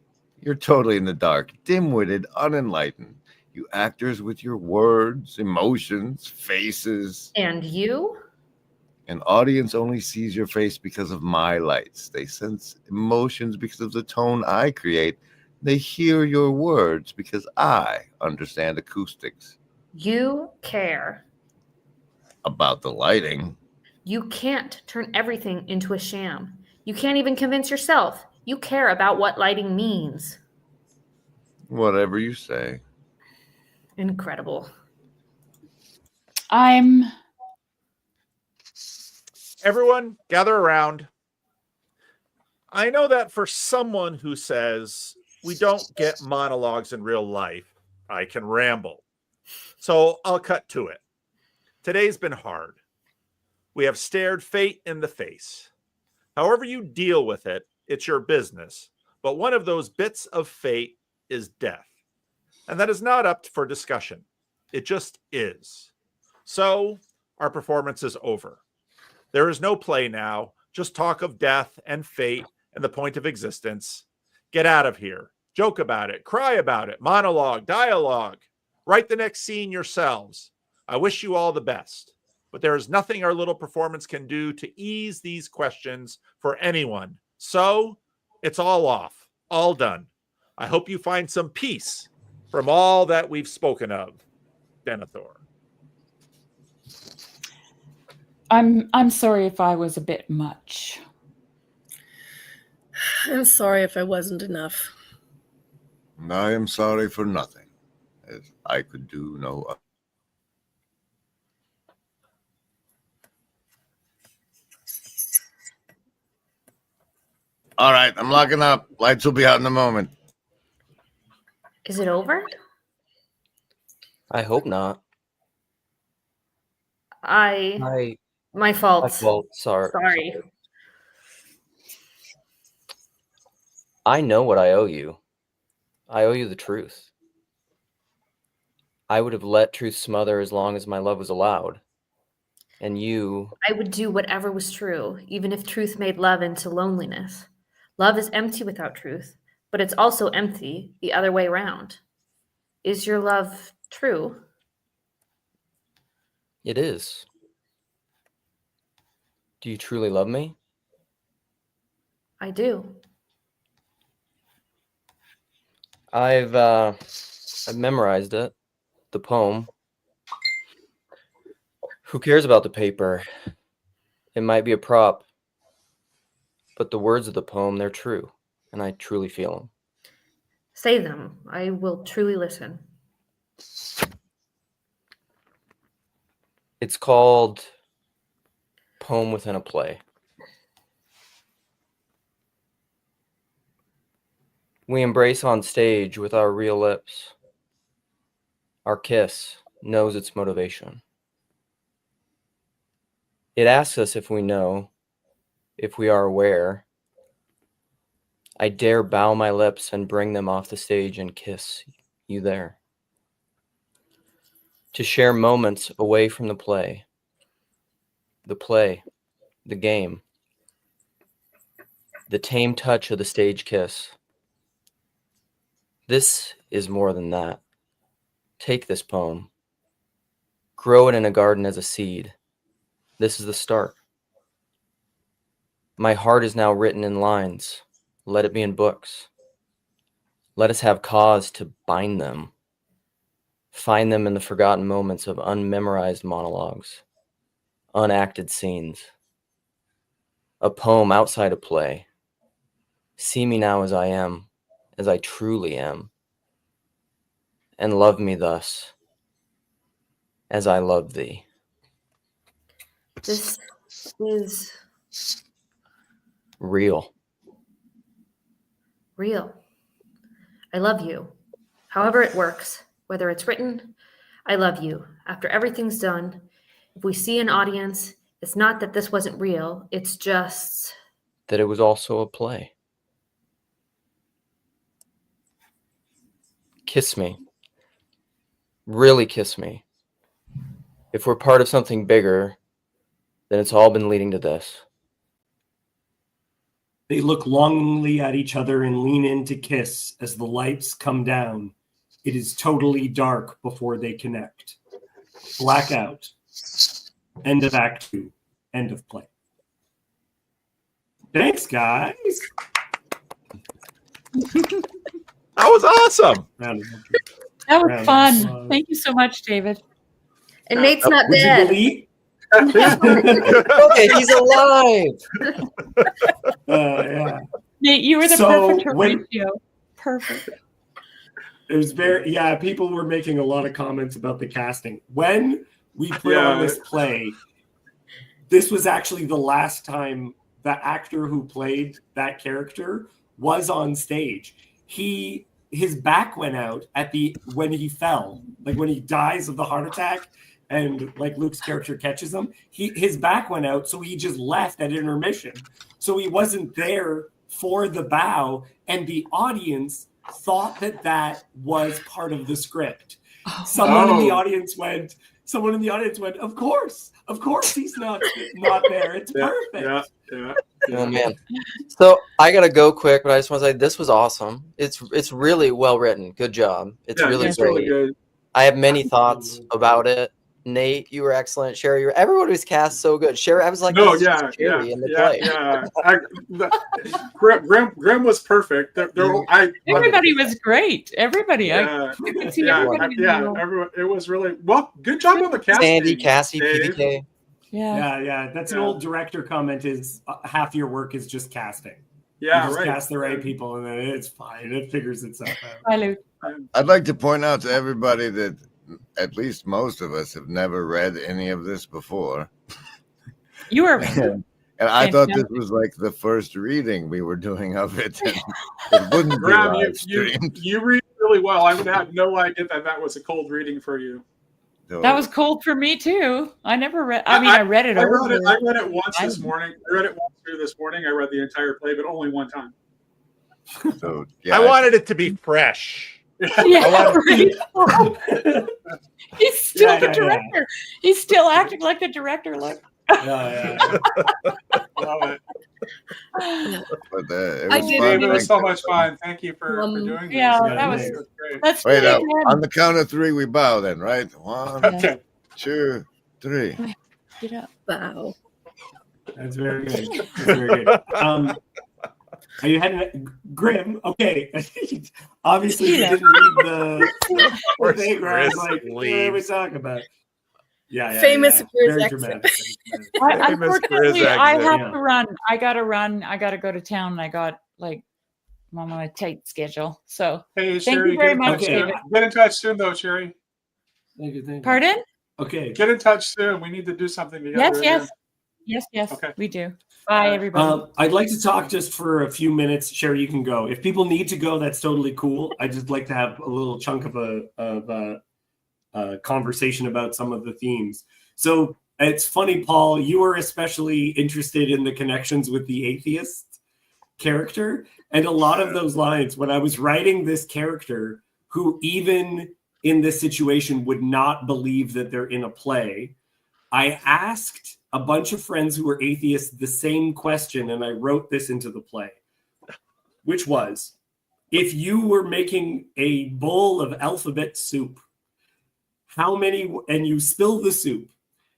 You're totally in the dark, dim-witted, unenlightened. You actors with your words, emotions, faces. And you? An audience only sees your face because of my lights. They sense emotions because of the tone I create. They hear your words because I understand acoustics. You care. About the lighting. You can't turn everything into a sham. You can't even convince yourself. You care about what lighting means. Whatever you say. Incredible. Everyone, gather around. I know that for someone who says we don't get monologues in real life, I can ramble. So I'll cut to it. Today's been hard. We have stared fate in the face. However you deal with it, it's your business. But one of those bits of fate is death. And that is not up for discussion. It just is. So our performance is over. There is no play now, just talk of death and fate and the point of existence. Get out of here. Joke about it. Cry about it. Monologue, dialogue. Write the next scene yourselves. I wish you all the best. But there is nothing our little performance can do to ease these questions for anyone. So it's all off, all done. I hope you find some peace from all that we've spoken of. Denethor. I'm sorry if I was a bit much. I'm sorry if I wasn't enough. I am sorry for nothing, as I could do no other. All right, I'm locking up. Lights will be out in a moment. Is it over? I hope not. My My fault. fault. Sorry. I know what I owe you. I owe you the truth. I would have let truth smother as long as my love was allowed. And you... I would do whatever was true, even if truth made love into loneliness. Love is empty without truth, but it's also empty the other way around. Is your love true? It is. Do you truly love me? I do. I've memorized it, the poem. Who cares about the paper? It might be a prop, but the words of the poem, they're true, and I truly feel them. Say them. I will truly listen. It's called Poem Within a Play. We embrace on stage with our real lips. Our kiss knows its motivation. It asks us if we know, if we are aware. I dare bow my lips and bring them off the stage and kiss you there. To share moments away from the play, the game, the tame touch of the stage kiss. This is more than that. Take this poem, grow it in a garden as a seed. This is the start. My heart is now written in lines. Let it be in books. Let us have cause to bind them. Find them in the forgotten moments of unmemorized monologues, unacted scenes. A poem outside a play. See me now as I am, as I truly am, and love me thus, as I love thee. This is Real. real. I love you. However it works, whether it's written, I love you. After everything's done, if we see an audience, it's not that this wasn't real, it's just... That it was also a play. Kiss me. Really kiss me. If we're part of something bigger, then it's all been leading to this. They look longingly at each other and lean in to kiss as the lights come down. It is totally dark before they connect. Blackout. End of Act 2. End of play. Thanks, guys. That was awesome. That was Round of fun. applause. Thank you so much, David. And Nate's not Would you dead. believe? Okay, he's alive. Yeah. Nate, you were the So perfect when- ratio. Perfect. It was people were making a lot of comments about the casting. When we put on this play, this was actually the last time the actor who played that character was on stage. His back went out when he fell, like when he dies of the heart attack, and like Luke's character catches him. His back went out, so he just left at intermission. So he wasn't there for the bow, and the audience thought that was part of the script. Someone in the audience went, someone in the audience went, of course he's not there. It's perfect. Yeah. Oh man. So I gotta go quick, but I just want to say this was awesome. It's really well written. Good job. It's really it's great. really good. I have many thoughts about it. Nate, you were excellent. Sherry, everybody was cast so good. Sherry, I was like, No, this is yeah, Sherry in the play. Grim was perfect. Everybody was great. Everybody. Yeah, I could see everybody. everyone. It was really well. Good job on the casting. Sandy, Cassie, Dave. PDK. Yeah. That's an old director comment is half your work is just casting. Yeah, you just right. cast the right people and then it's fine. It figures itself out. Hi, Luke. I'd like to point out to everybody that at least most of us have never read any of this before. You were And I thought this was like the first reading we were doing of it. And it wouldn't be Graham, live streamed. you read really well. I would have no idea that was a cold reading for you. That was cold for me too. I never read. I read it. I read it once this morning. I read it once through this morning. I read the entire play, but only one time. So I wanted it to be fresh. Yeah, right. He's still the director. Yeah. He's still acting like the director. Look. Love it. But it was fun. It was so much fun. Thank you for doing this. Yeah, that was great. Let's wait, on the count of three, we bow then, right? 1, 2, 3. Get up. Bow. That's very good. That's very good. You had Grim. Okay, obviously you didn't read the thing. Where I was like, what are we talking about? Yeah. Famous very dramatic. Unfortunately, I have to run. I gotta run. I gotta go to town. I got I'm on a tight schedule. So hey, thank you very much, David. Get in touch soon, though, Sherry. Thank you. Pardon? Okay. Get in touch soon. We need to do something together. Yes. Okay. We do. Bye, everybody. I'd like to talk just for a few minutes. Sherry, you can go. If people need to go, that's totally cool. I'd just like to have a little chunk of a conversation about some of the themes. So it's funny, Paul, you were especially interested in the connections with the atheist character. And a lot of those lines, when I was writing this character, who even in this situation would not believe that they're in a play, I asked a bunch of friends who were atheists the same question, and I wrote this into the play, which was, if you were making a bowl of alphabet soup, and you spill the soup,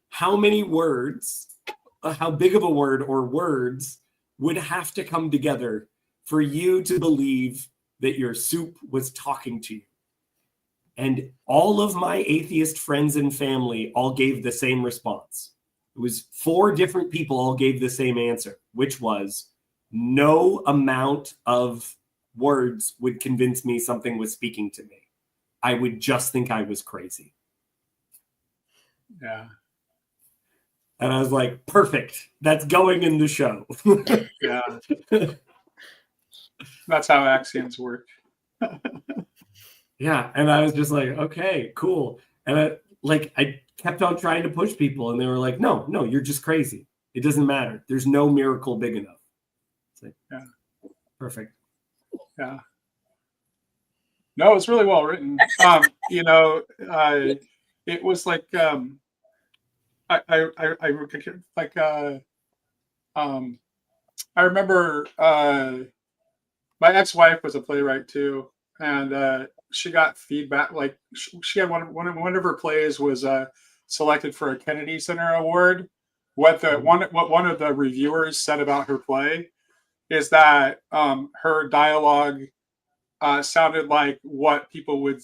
how many words, how big of a word or words would have to come together for you to believe that your soup was talking to you? And all of my atheist friends and family all gave the same response. It was 4 different people all gave the same answer, which was no amount of words would convince me something was speaking to me. I would just think I was crazy. Yeah. And I was like, perfect. That's going in the show. Yeah. That's how axioms work. Yeah. And I was just like, okay, cool. And I kept on trying to push people, and they were like, no, you're just crazy. It doesn't matter. There's no miracle big enough. It's like, yeah. Perfect. Yeah. No, it's really well written. It was like I remember my ex-wife was a playwright too, and she got feedback. Like she had one of her plays was selected for a Kennedy Center Award. What one of the reviewers said about her play is that her dialogue sounded like what people would,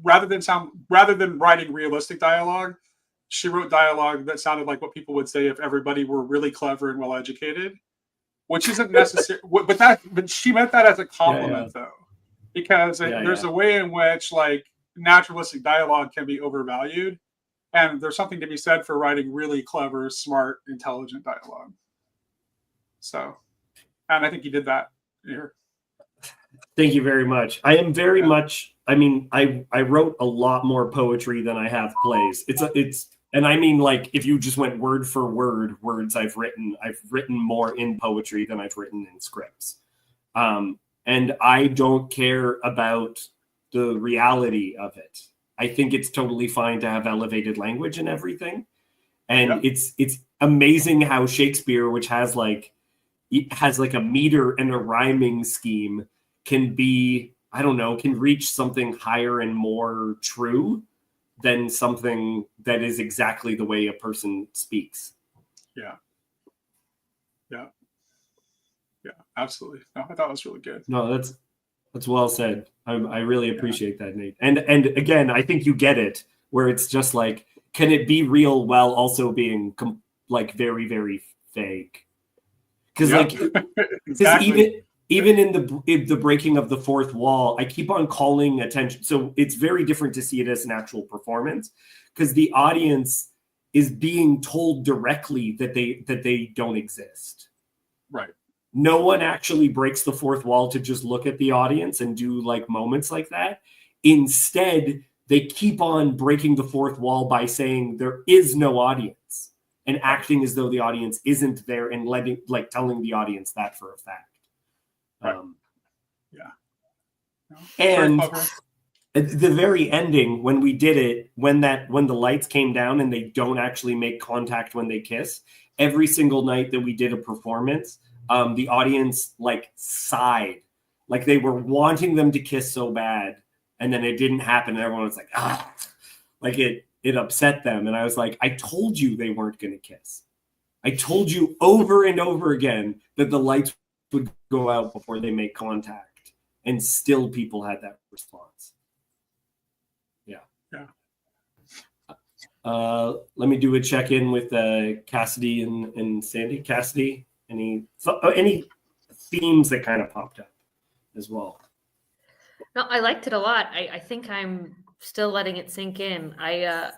rather than writing realistic dialogue, she wrote dialogue that sounded like what people would say if everybody were really clever and well educated, which isn't necessary. But she meant that as a compliment, though, because there's a way in which like naturalistic dialogue can be overvalued, and there's something to be said for writing really clever, smart, intelligent dialogue. So, and I think you did that here. Thank you very much. I am very much. I mean, I wrote a lot more poetry than I have plays. And I mean, like, if you just went word for word, words I've written more in poetry than I've written in scripts. And I don't care about the reality of it. I think it's totally fine to have elevated language and everything. And it's amazing how Shakespeare, which has like a meter and a rhyming scheme, can be, I don't know, can reach something higher and more true than something that is exactly the way a person speaks. Yeah. Absolutely. No, I thought it was really good. No, that's well said. I really appreciate that, Nate. And again, I think you get it, where it's just like, can it be real while also being like very, very fake? Because Exactly. even in the breaking of the fourth wall, I keep on calling attention. So it's very different to see it as an actual performance, because the audience is being told directly that they don't exist. Right. No one actually breaks the fourth wall to just look at the audience and do like moments like that. Instead, they keep on breaking the fourth wall by saying there is no audience and acting as though the audience isn't there and telling the audience that for a fact. Right. No, And at the very ending, when we did it, when the lights came down and they don't actually make contact when they kiss, every single night that we did a performance, the audience like sighed, like they were wanting them to kiss so bad, and then it didn't happen, and everyone was like, like it upset them. And I was like, I told you they weren't going to kiss. I told you over and over again that the lights would go out before they make contact, and still people had that response. Let me do a check-in with Cassidy and Sandy. Cassidy, any themes that kind of popped up as well? No, I liked it a lot. I think I'm still letting it sink in. I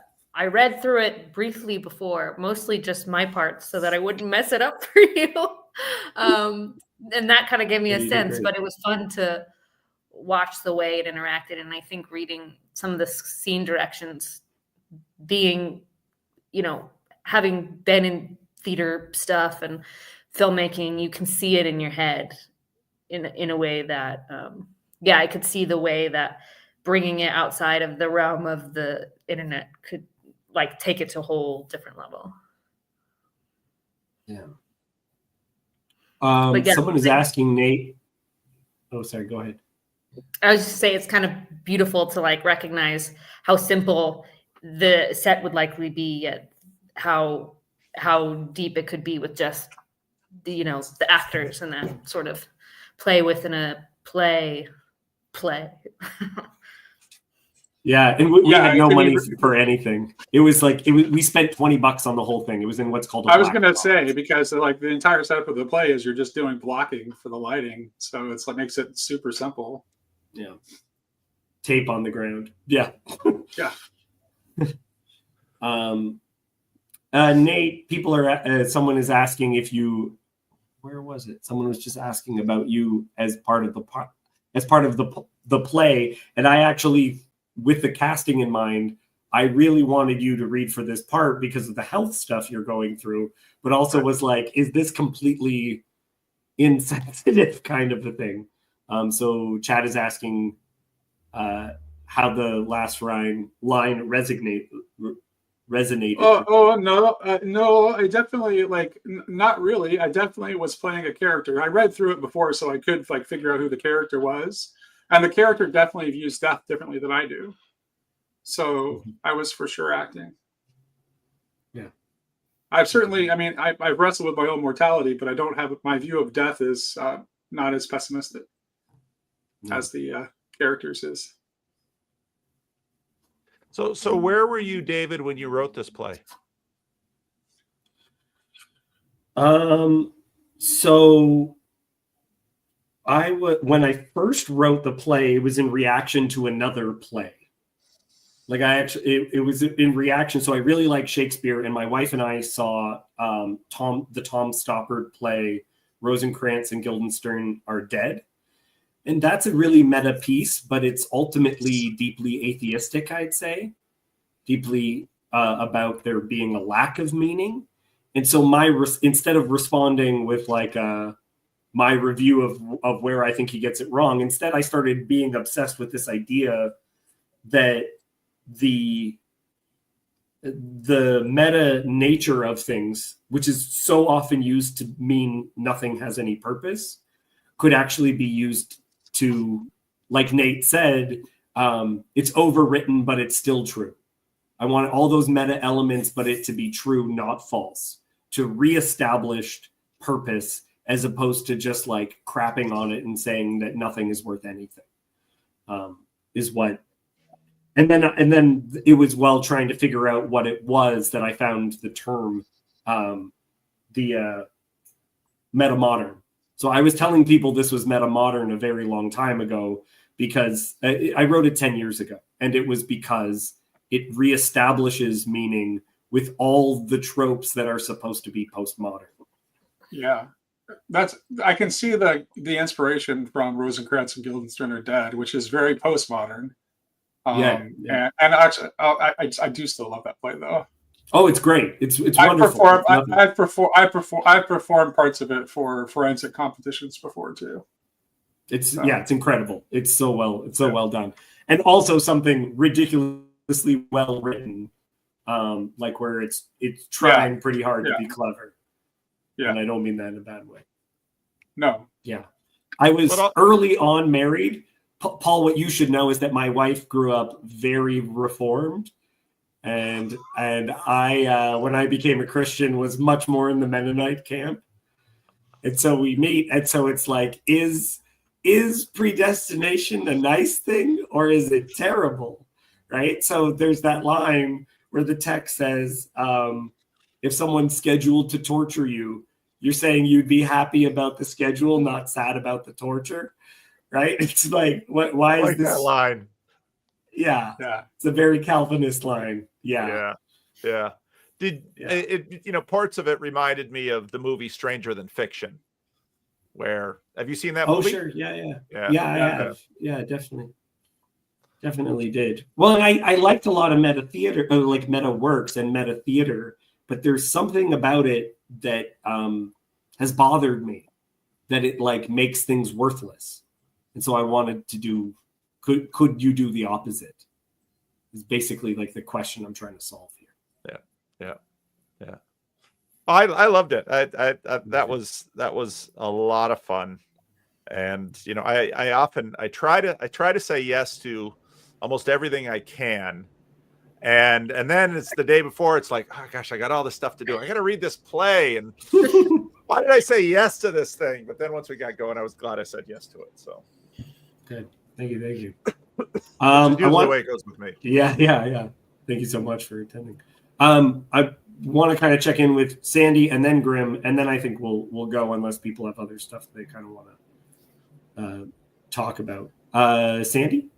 read through it briefly before, mostly just my parts, so that I wouldn't mess it up for you. And that kind of gave me a sense, but it was fun to watch the way it interacted. And I think reading some of the scene directions, being, having been in theater stuff and filmmaking, you can see it in your head in a way that, I could see the way that bringing it outside of the realm of the internet could like take it to a whole different level. Yeah. Someone is asking Nate. Oh, sorry. Go ahead. I was just say it's kind of beautiful to like recognize how simple the set would likely be, yet how deep it could be with just the the actors and that sort of play within a play. Yeah, and we had no money for anything. It was like we spent $20 on the whole thing. It was in what's called I was going to say, because like the entire setup of the play is you're just doing blocking for the lighting, so it's like makes it super simple. Yeah. Tape on the ground. Yeah. Yeah. Nate, people are someone is asking if you, where was it? Someone was just asking about you as part of the play, and I actually, with the casting in mind, I really wanted you to read for this part because of the health stuff you're going through, but also was like, is this completely insensitive kind of a thing? So Chad is asking how the last line resonated. No, I definitely not really. I definitely was playing a character. I read through it before, so I could like figure out who the character was, and the character definitely views death differently than I do. So I was for sure acting. Yeah, I've certainly. I mean, I've wrestled with my own mortality, but I don't have my view of death is not as pessimistic as the characters is. So where were you, David, when you wrote this play? So when I first wrote the play, it was in reaction to another play. Like it was in reaction. So I really like Shakespeare, and my wife and I saw the Tom Stoppard play, Rosencrantz and Guildenstern Are Dead. And that's a really meta piece, but it's ultimately deeply atheistic, I'd say, deeply about there being a lack of meaning. And so instead of responding with like my review of where I think he gets it wrong, instead I started being obsessed with this idea that the meta nature of things, which is so often used to mean nothing has any purpose, could actually be used to, like Nate said, it's overwritten, but it's still true. I want all those meta elements, but it to be true, not false, to reestablish purpose as opposed to just like crapping on it and saying that nothing is worth anything, is what. And then it was while trying to figure out what it was that I found the term, the meta modern. So I was telling people this was meta modern a very long time ago because I wrote it 10 years ago, and it was because it reestablishes meaning with all the tropes that are supposed to be postmodern. Yeah, I can see the inspiration from Rosencrantz and Guildenstern Are Dead, which is very postmodern. Yeah. And actually, I do still love that play though. Oh, it's great. It's wonderful. I've performed parts of it for forensic competitions before too. It's incredible. It's so well done, and also something ridiculously well written, like where it's trying pretty hard to be clever. Yeah, and I don't mean that in a bad way. No. Yeah, I was early on married. Paul, what you should know is that my wife grew up very reformed, and I, when I became a Christian, was much more in the Mennonite camp. And so we meet, and so it's like, is predestination a nice thing or is it terrible, right? So there's that line where the text says, if someone's scheduled to torture you, you're saying you'd be happy about the schedule, not sad about the torture. Right? It's like, why is this that line? Yeah. It's a very Calvinist line. Yeah. Parts of it reminded me of the movie Stranger Than Fiction. Where have you seen that movie? Oh, sure. Yeah, I have. Yeah, definitely did. Well, I liked a lot of meta theater, like meta works and meta theater, but there's something about it that has bothered me, that it like makes things worthless. And so I wanted to do, could you do the opposite? Is basically like the question I'm trying to solve here. Yeah. I loved it. That was a lot of fun. And I try to say yes to almost everything I can. And then it's the day before, it's like, oh gosh, I got all this stuff to do. I got to read this play. And why did I say yes to this thing? But then once we got going, I was glad I said yes to it. So good. Thank you. Usually the way it goes with me. Yeah. Thank you so much for attending. I want to kind of check in with Sandy and then Grim, and then I think we'll go unless people have other stuff they kind of want to talk about. Sandy?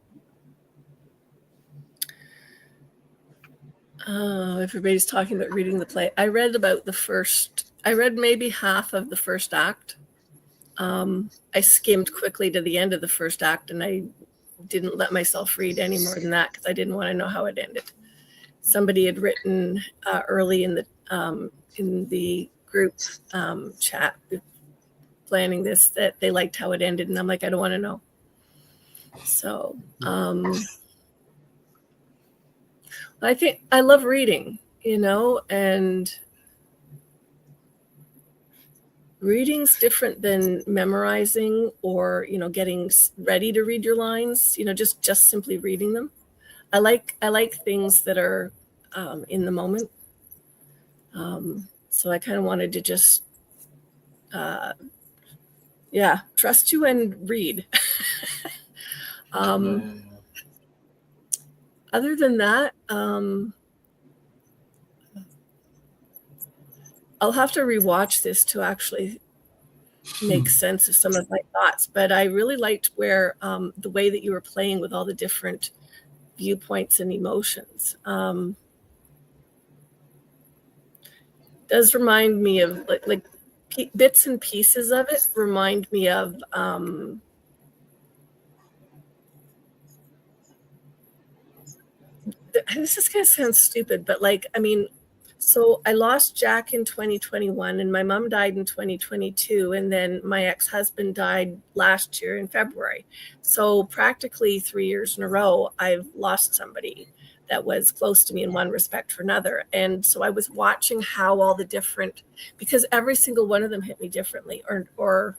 Everybody's talking about reading the play. I read maybe half of the first act. I skimmed quickly to the end of the first act, and I didn't let myself read any more than that because I didn't want to know how it ended. Somebody had written early in the group chat planning this that they liked how it ended, and I'm like, I don't want to know. So I think I love reading, and reading's different than memorizing or, getting ready to read your lines, just simply reading them. I like things that are in the moment. So I kind of wanted to just, trust you and read. Other than that, I'll have to rewatch this to actually make sense of some of my thoughts. But I really liked where the way that you were playing with all the different viewpoints and emotions. Does remind me of like bits and pieces of it remind me of this is going to sound stupid, but so I lost Jack in 2021 and my mom died in 2022. And then my ex-husband died last year in February. So practically 3 years in a row, I've lost somebody. that was close to me in one respect or another. And so I was watching how all the different, because every single one of them hit me differently, or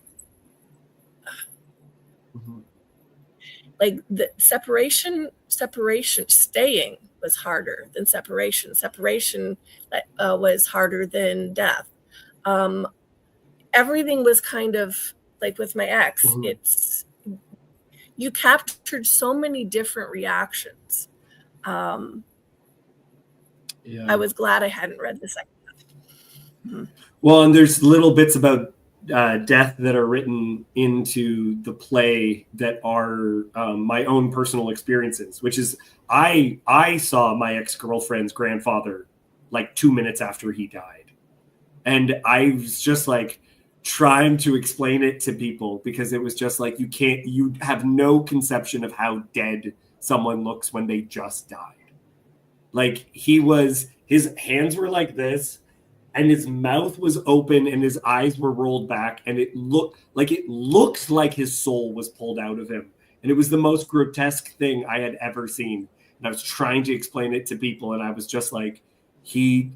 like the separation, staying was harder than separation. Separation was harder than death. Everything was kind of like with my ex, you captured so many different reactions. I was glad I hadn't read the second one. Well, and there's little bits about death that are written into the play that are my own personal experiences, which is I saw my ex-girlfriend's grandfather like 2 minutes after he died. And I was just like trying to explain it to people, because it was just like, you have no conception of how dead someone looks when they just died. Like his hands were like this, and his mouth was open and his eyes were rolled back, and it looked like his soul was pulled out of him. And it was the most grotesque thing I had ever seen. And I was trying to explain it to people, and I was just like, he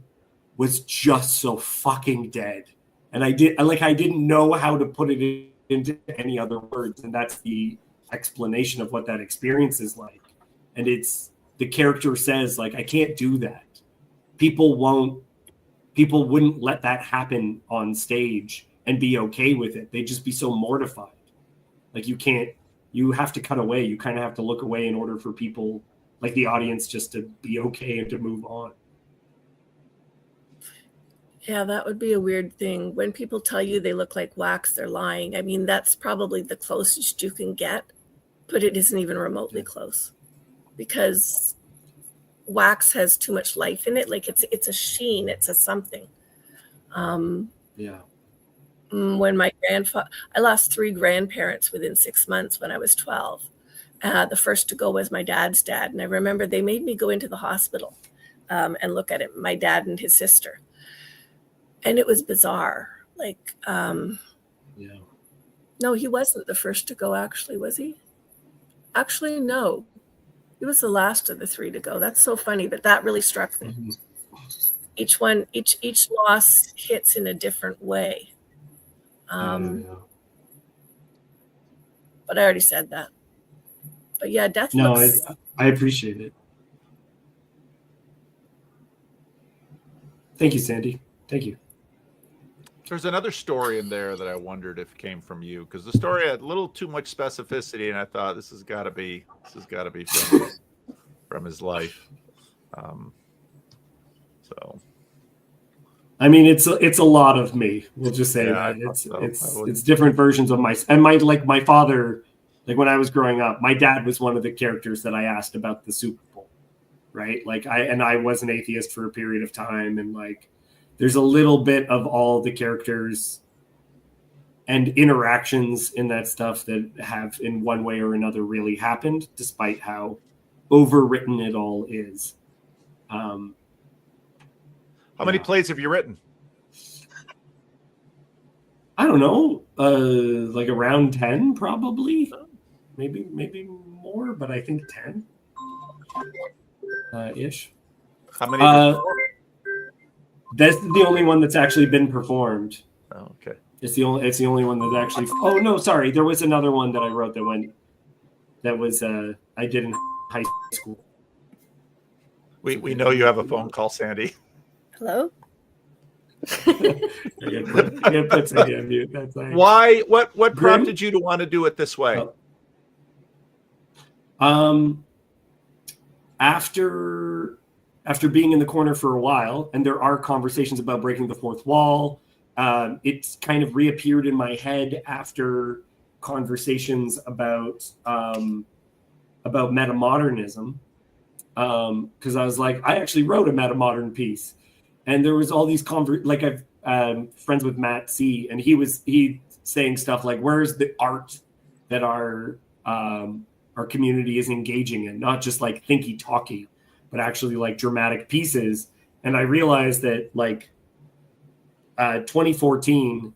was just so fucking dead. And I didn't know how to put it into any other words. And that's the explanation of what that experience is like. And the character says, like, I can't do that. People wouldn't let that happen on stage and be okay with it. They'd just be so mortified. Like, you have to cut away. You kind of have to look away in order for people, like the audience, just to be okay and to move on. Yeah, that would be a weird thing. When people tell you they look like wax, they're lying. I mean, that's probably the closest you can get, but it isn't even remotely close, because wax has too much life in it. Like it's a sheen, it's a something. When my I lost 3 grandparents within 6 months when I was 12. The first to go was my dad's dad. And I remember they made me go into the hospital and look at him, my dad and his sister. And it was bizarre. Like, no, he wasn't the first to go, actually, was he? Actually, no. He was the last of the 3 to go. That's so funny, but that really struck me. Each loss hits in a different way. But I already said that. But yeah, death looks... I appreciate it. Thank you, Sandy. Thank you. There's another story in there that I wondered if came from you, because the story had a little too much specificity, and I thought this has got to be from his life. So, I mean, it's a lot of me. We'll just say that it's different versions of my father. Like when I was growing up, my dad was one of the characters that I asked about the Super Bowl, right? Like I was an atheist for a period of time, and like, there's a little bit of all the characters and interactions in that stuff that have in one way or another really happened, despite how overwritten it all is. How many plays have you written? I don't know, like around 10, probably. Maybe more, but I think 10 ish. How many? That's the only one that's actually been performed. Oh, okay. It's the only one that actually. Oh no, sorry. There was another one that I wrote that was I did in high school. We know you have a phone call, Sandy. Hello. Put Sandy on mute. That's nice. Why? What prompted you to want to do it this way? After being in the corner for a while, and there are conversations about breaking the fourth wall, it's kind of reappeared in my head after conversations about metamodernism, because I was like, I actually wrote a metamodern piece, and there was all these I'm friends with Matt C, and he saying stuff like, where's the art that our community is engaging in, not just like thinky talky, but actually like dramatic pieces. And I realized that like 2014,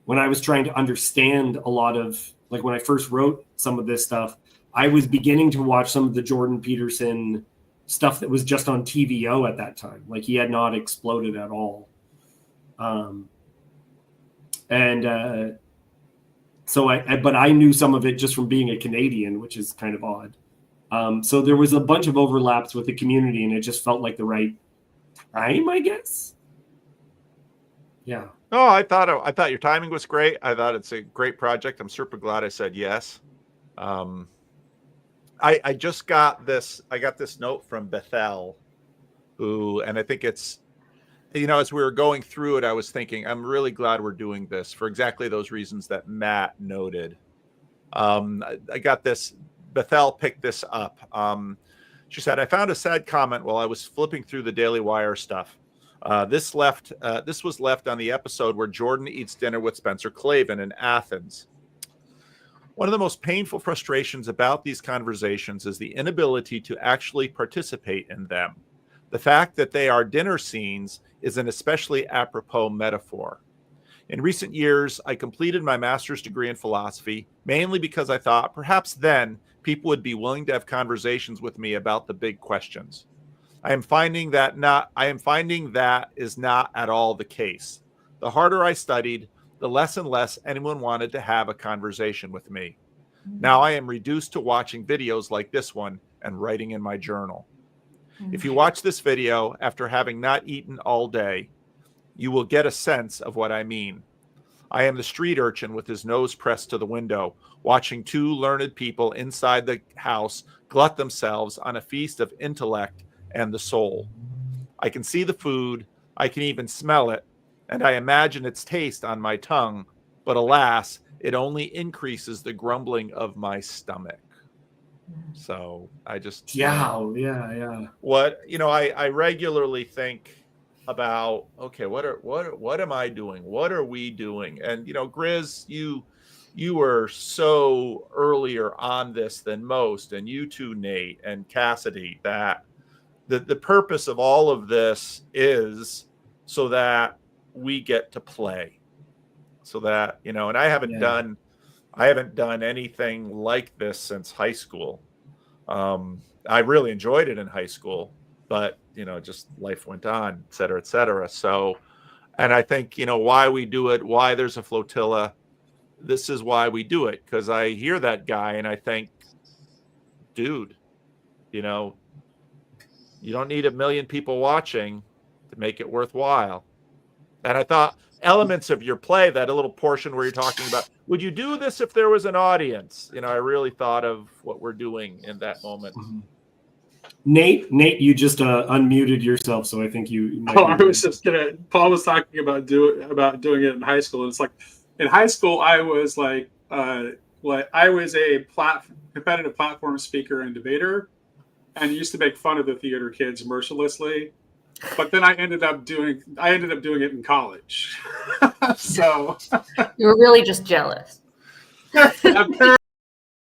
when I was trying to understand a lot of, like when I first wrote some of this stuff, I was beginning to watch some of the Jordan Peterson stuff that was just on TVO at that time. Like, he had not exploded at all. So I knew some of it just from being a Canadian, which is kind of odd. So there was a bunch of overlaps with the community, and it just felt like the right time, I guess. Yeah. Oh, I thought your timing was great. I thought it's a great project. I'm super glad I said yes. I just got this. I got this note from Bethel, and I think it's, as we were going through it, I was thinking, I'm really glad we're doing this for exactly those reasons that Matt noted. I got this. Bethel picked this up. She said, I found a sad comment while I was flipping through the Daily Wire stuff. This was left on the episode where Jordan eats dinner with Spencer Clavin in Athens. One of the most painful frustrations about these conversations is the inability to actually participate in them. The fact that they are dinner scenes is an especially apropos metaphor. In recent years, I completed my master's degree in philosophy, mainly because I thought perhaps then people would be willing to have conversations with me about the big questions. I am finding that is not at all the case. The harder I studied, the less and less anyone wanted to have a conversation with me. Now I am reduced to watching videos like this one and writing in my journal. If you watch this video after having not eaten all day, you will get a sense of what I mean. I am the street urchin with his nose pressed to the window, watching two learned people inside the house glut themselves on a feast of intellect and the soul. I can see the food, I can even smell it, and I imagine its taste on my tongue, but alas, it only increases the grumbling of my stomach. So I just Yeah. I regularly think about, okay, what am I doing? What are we doing? And Grizz, you were so earlier on this than most, and you too, Nate and Cassidy, that the purpose of all of this is so that we get to play, so that and I haven't done anything like this since high school. I really enjoyed it in high school, but just life went on, et cetera, et cetera. So, and I think why we do it, why there's a flotilla, this is why we do it, because I hear that guy and I think, dude, you don't need 1 million people watching to make it worthwhile. And I thought elements of your play, that a little portion where you're talking about, would you do this if there was an audience? I really thought of what we're doing in that moment. Mm-hmm. Nate, you just unmuted yourself, so I think you might I was just gonna. Paul was talking about doing it in high school. It's like in high school, I was like I was a competitive platform speaker and debater, and used to make fun of the theater kids mercilessly. But then I ended up doing it in college. So You were really just jealous. apparently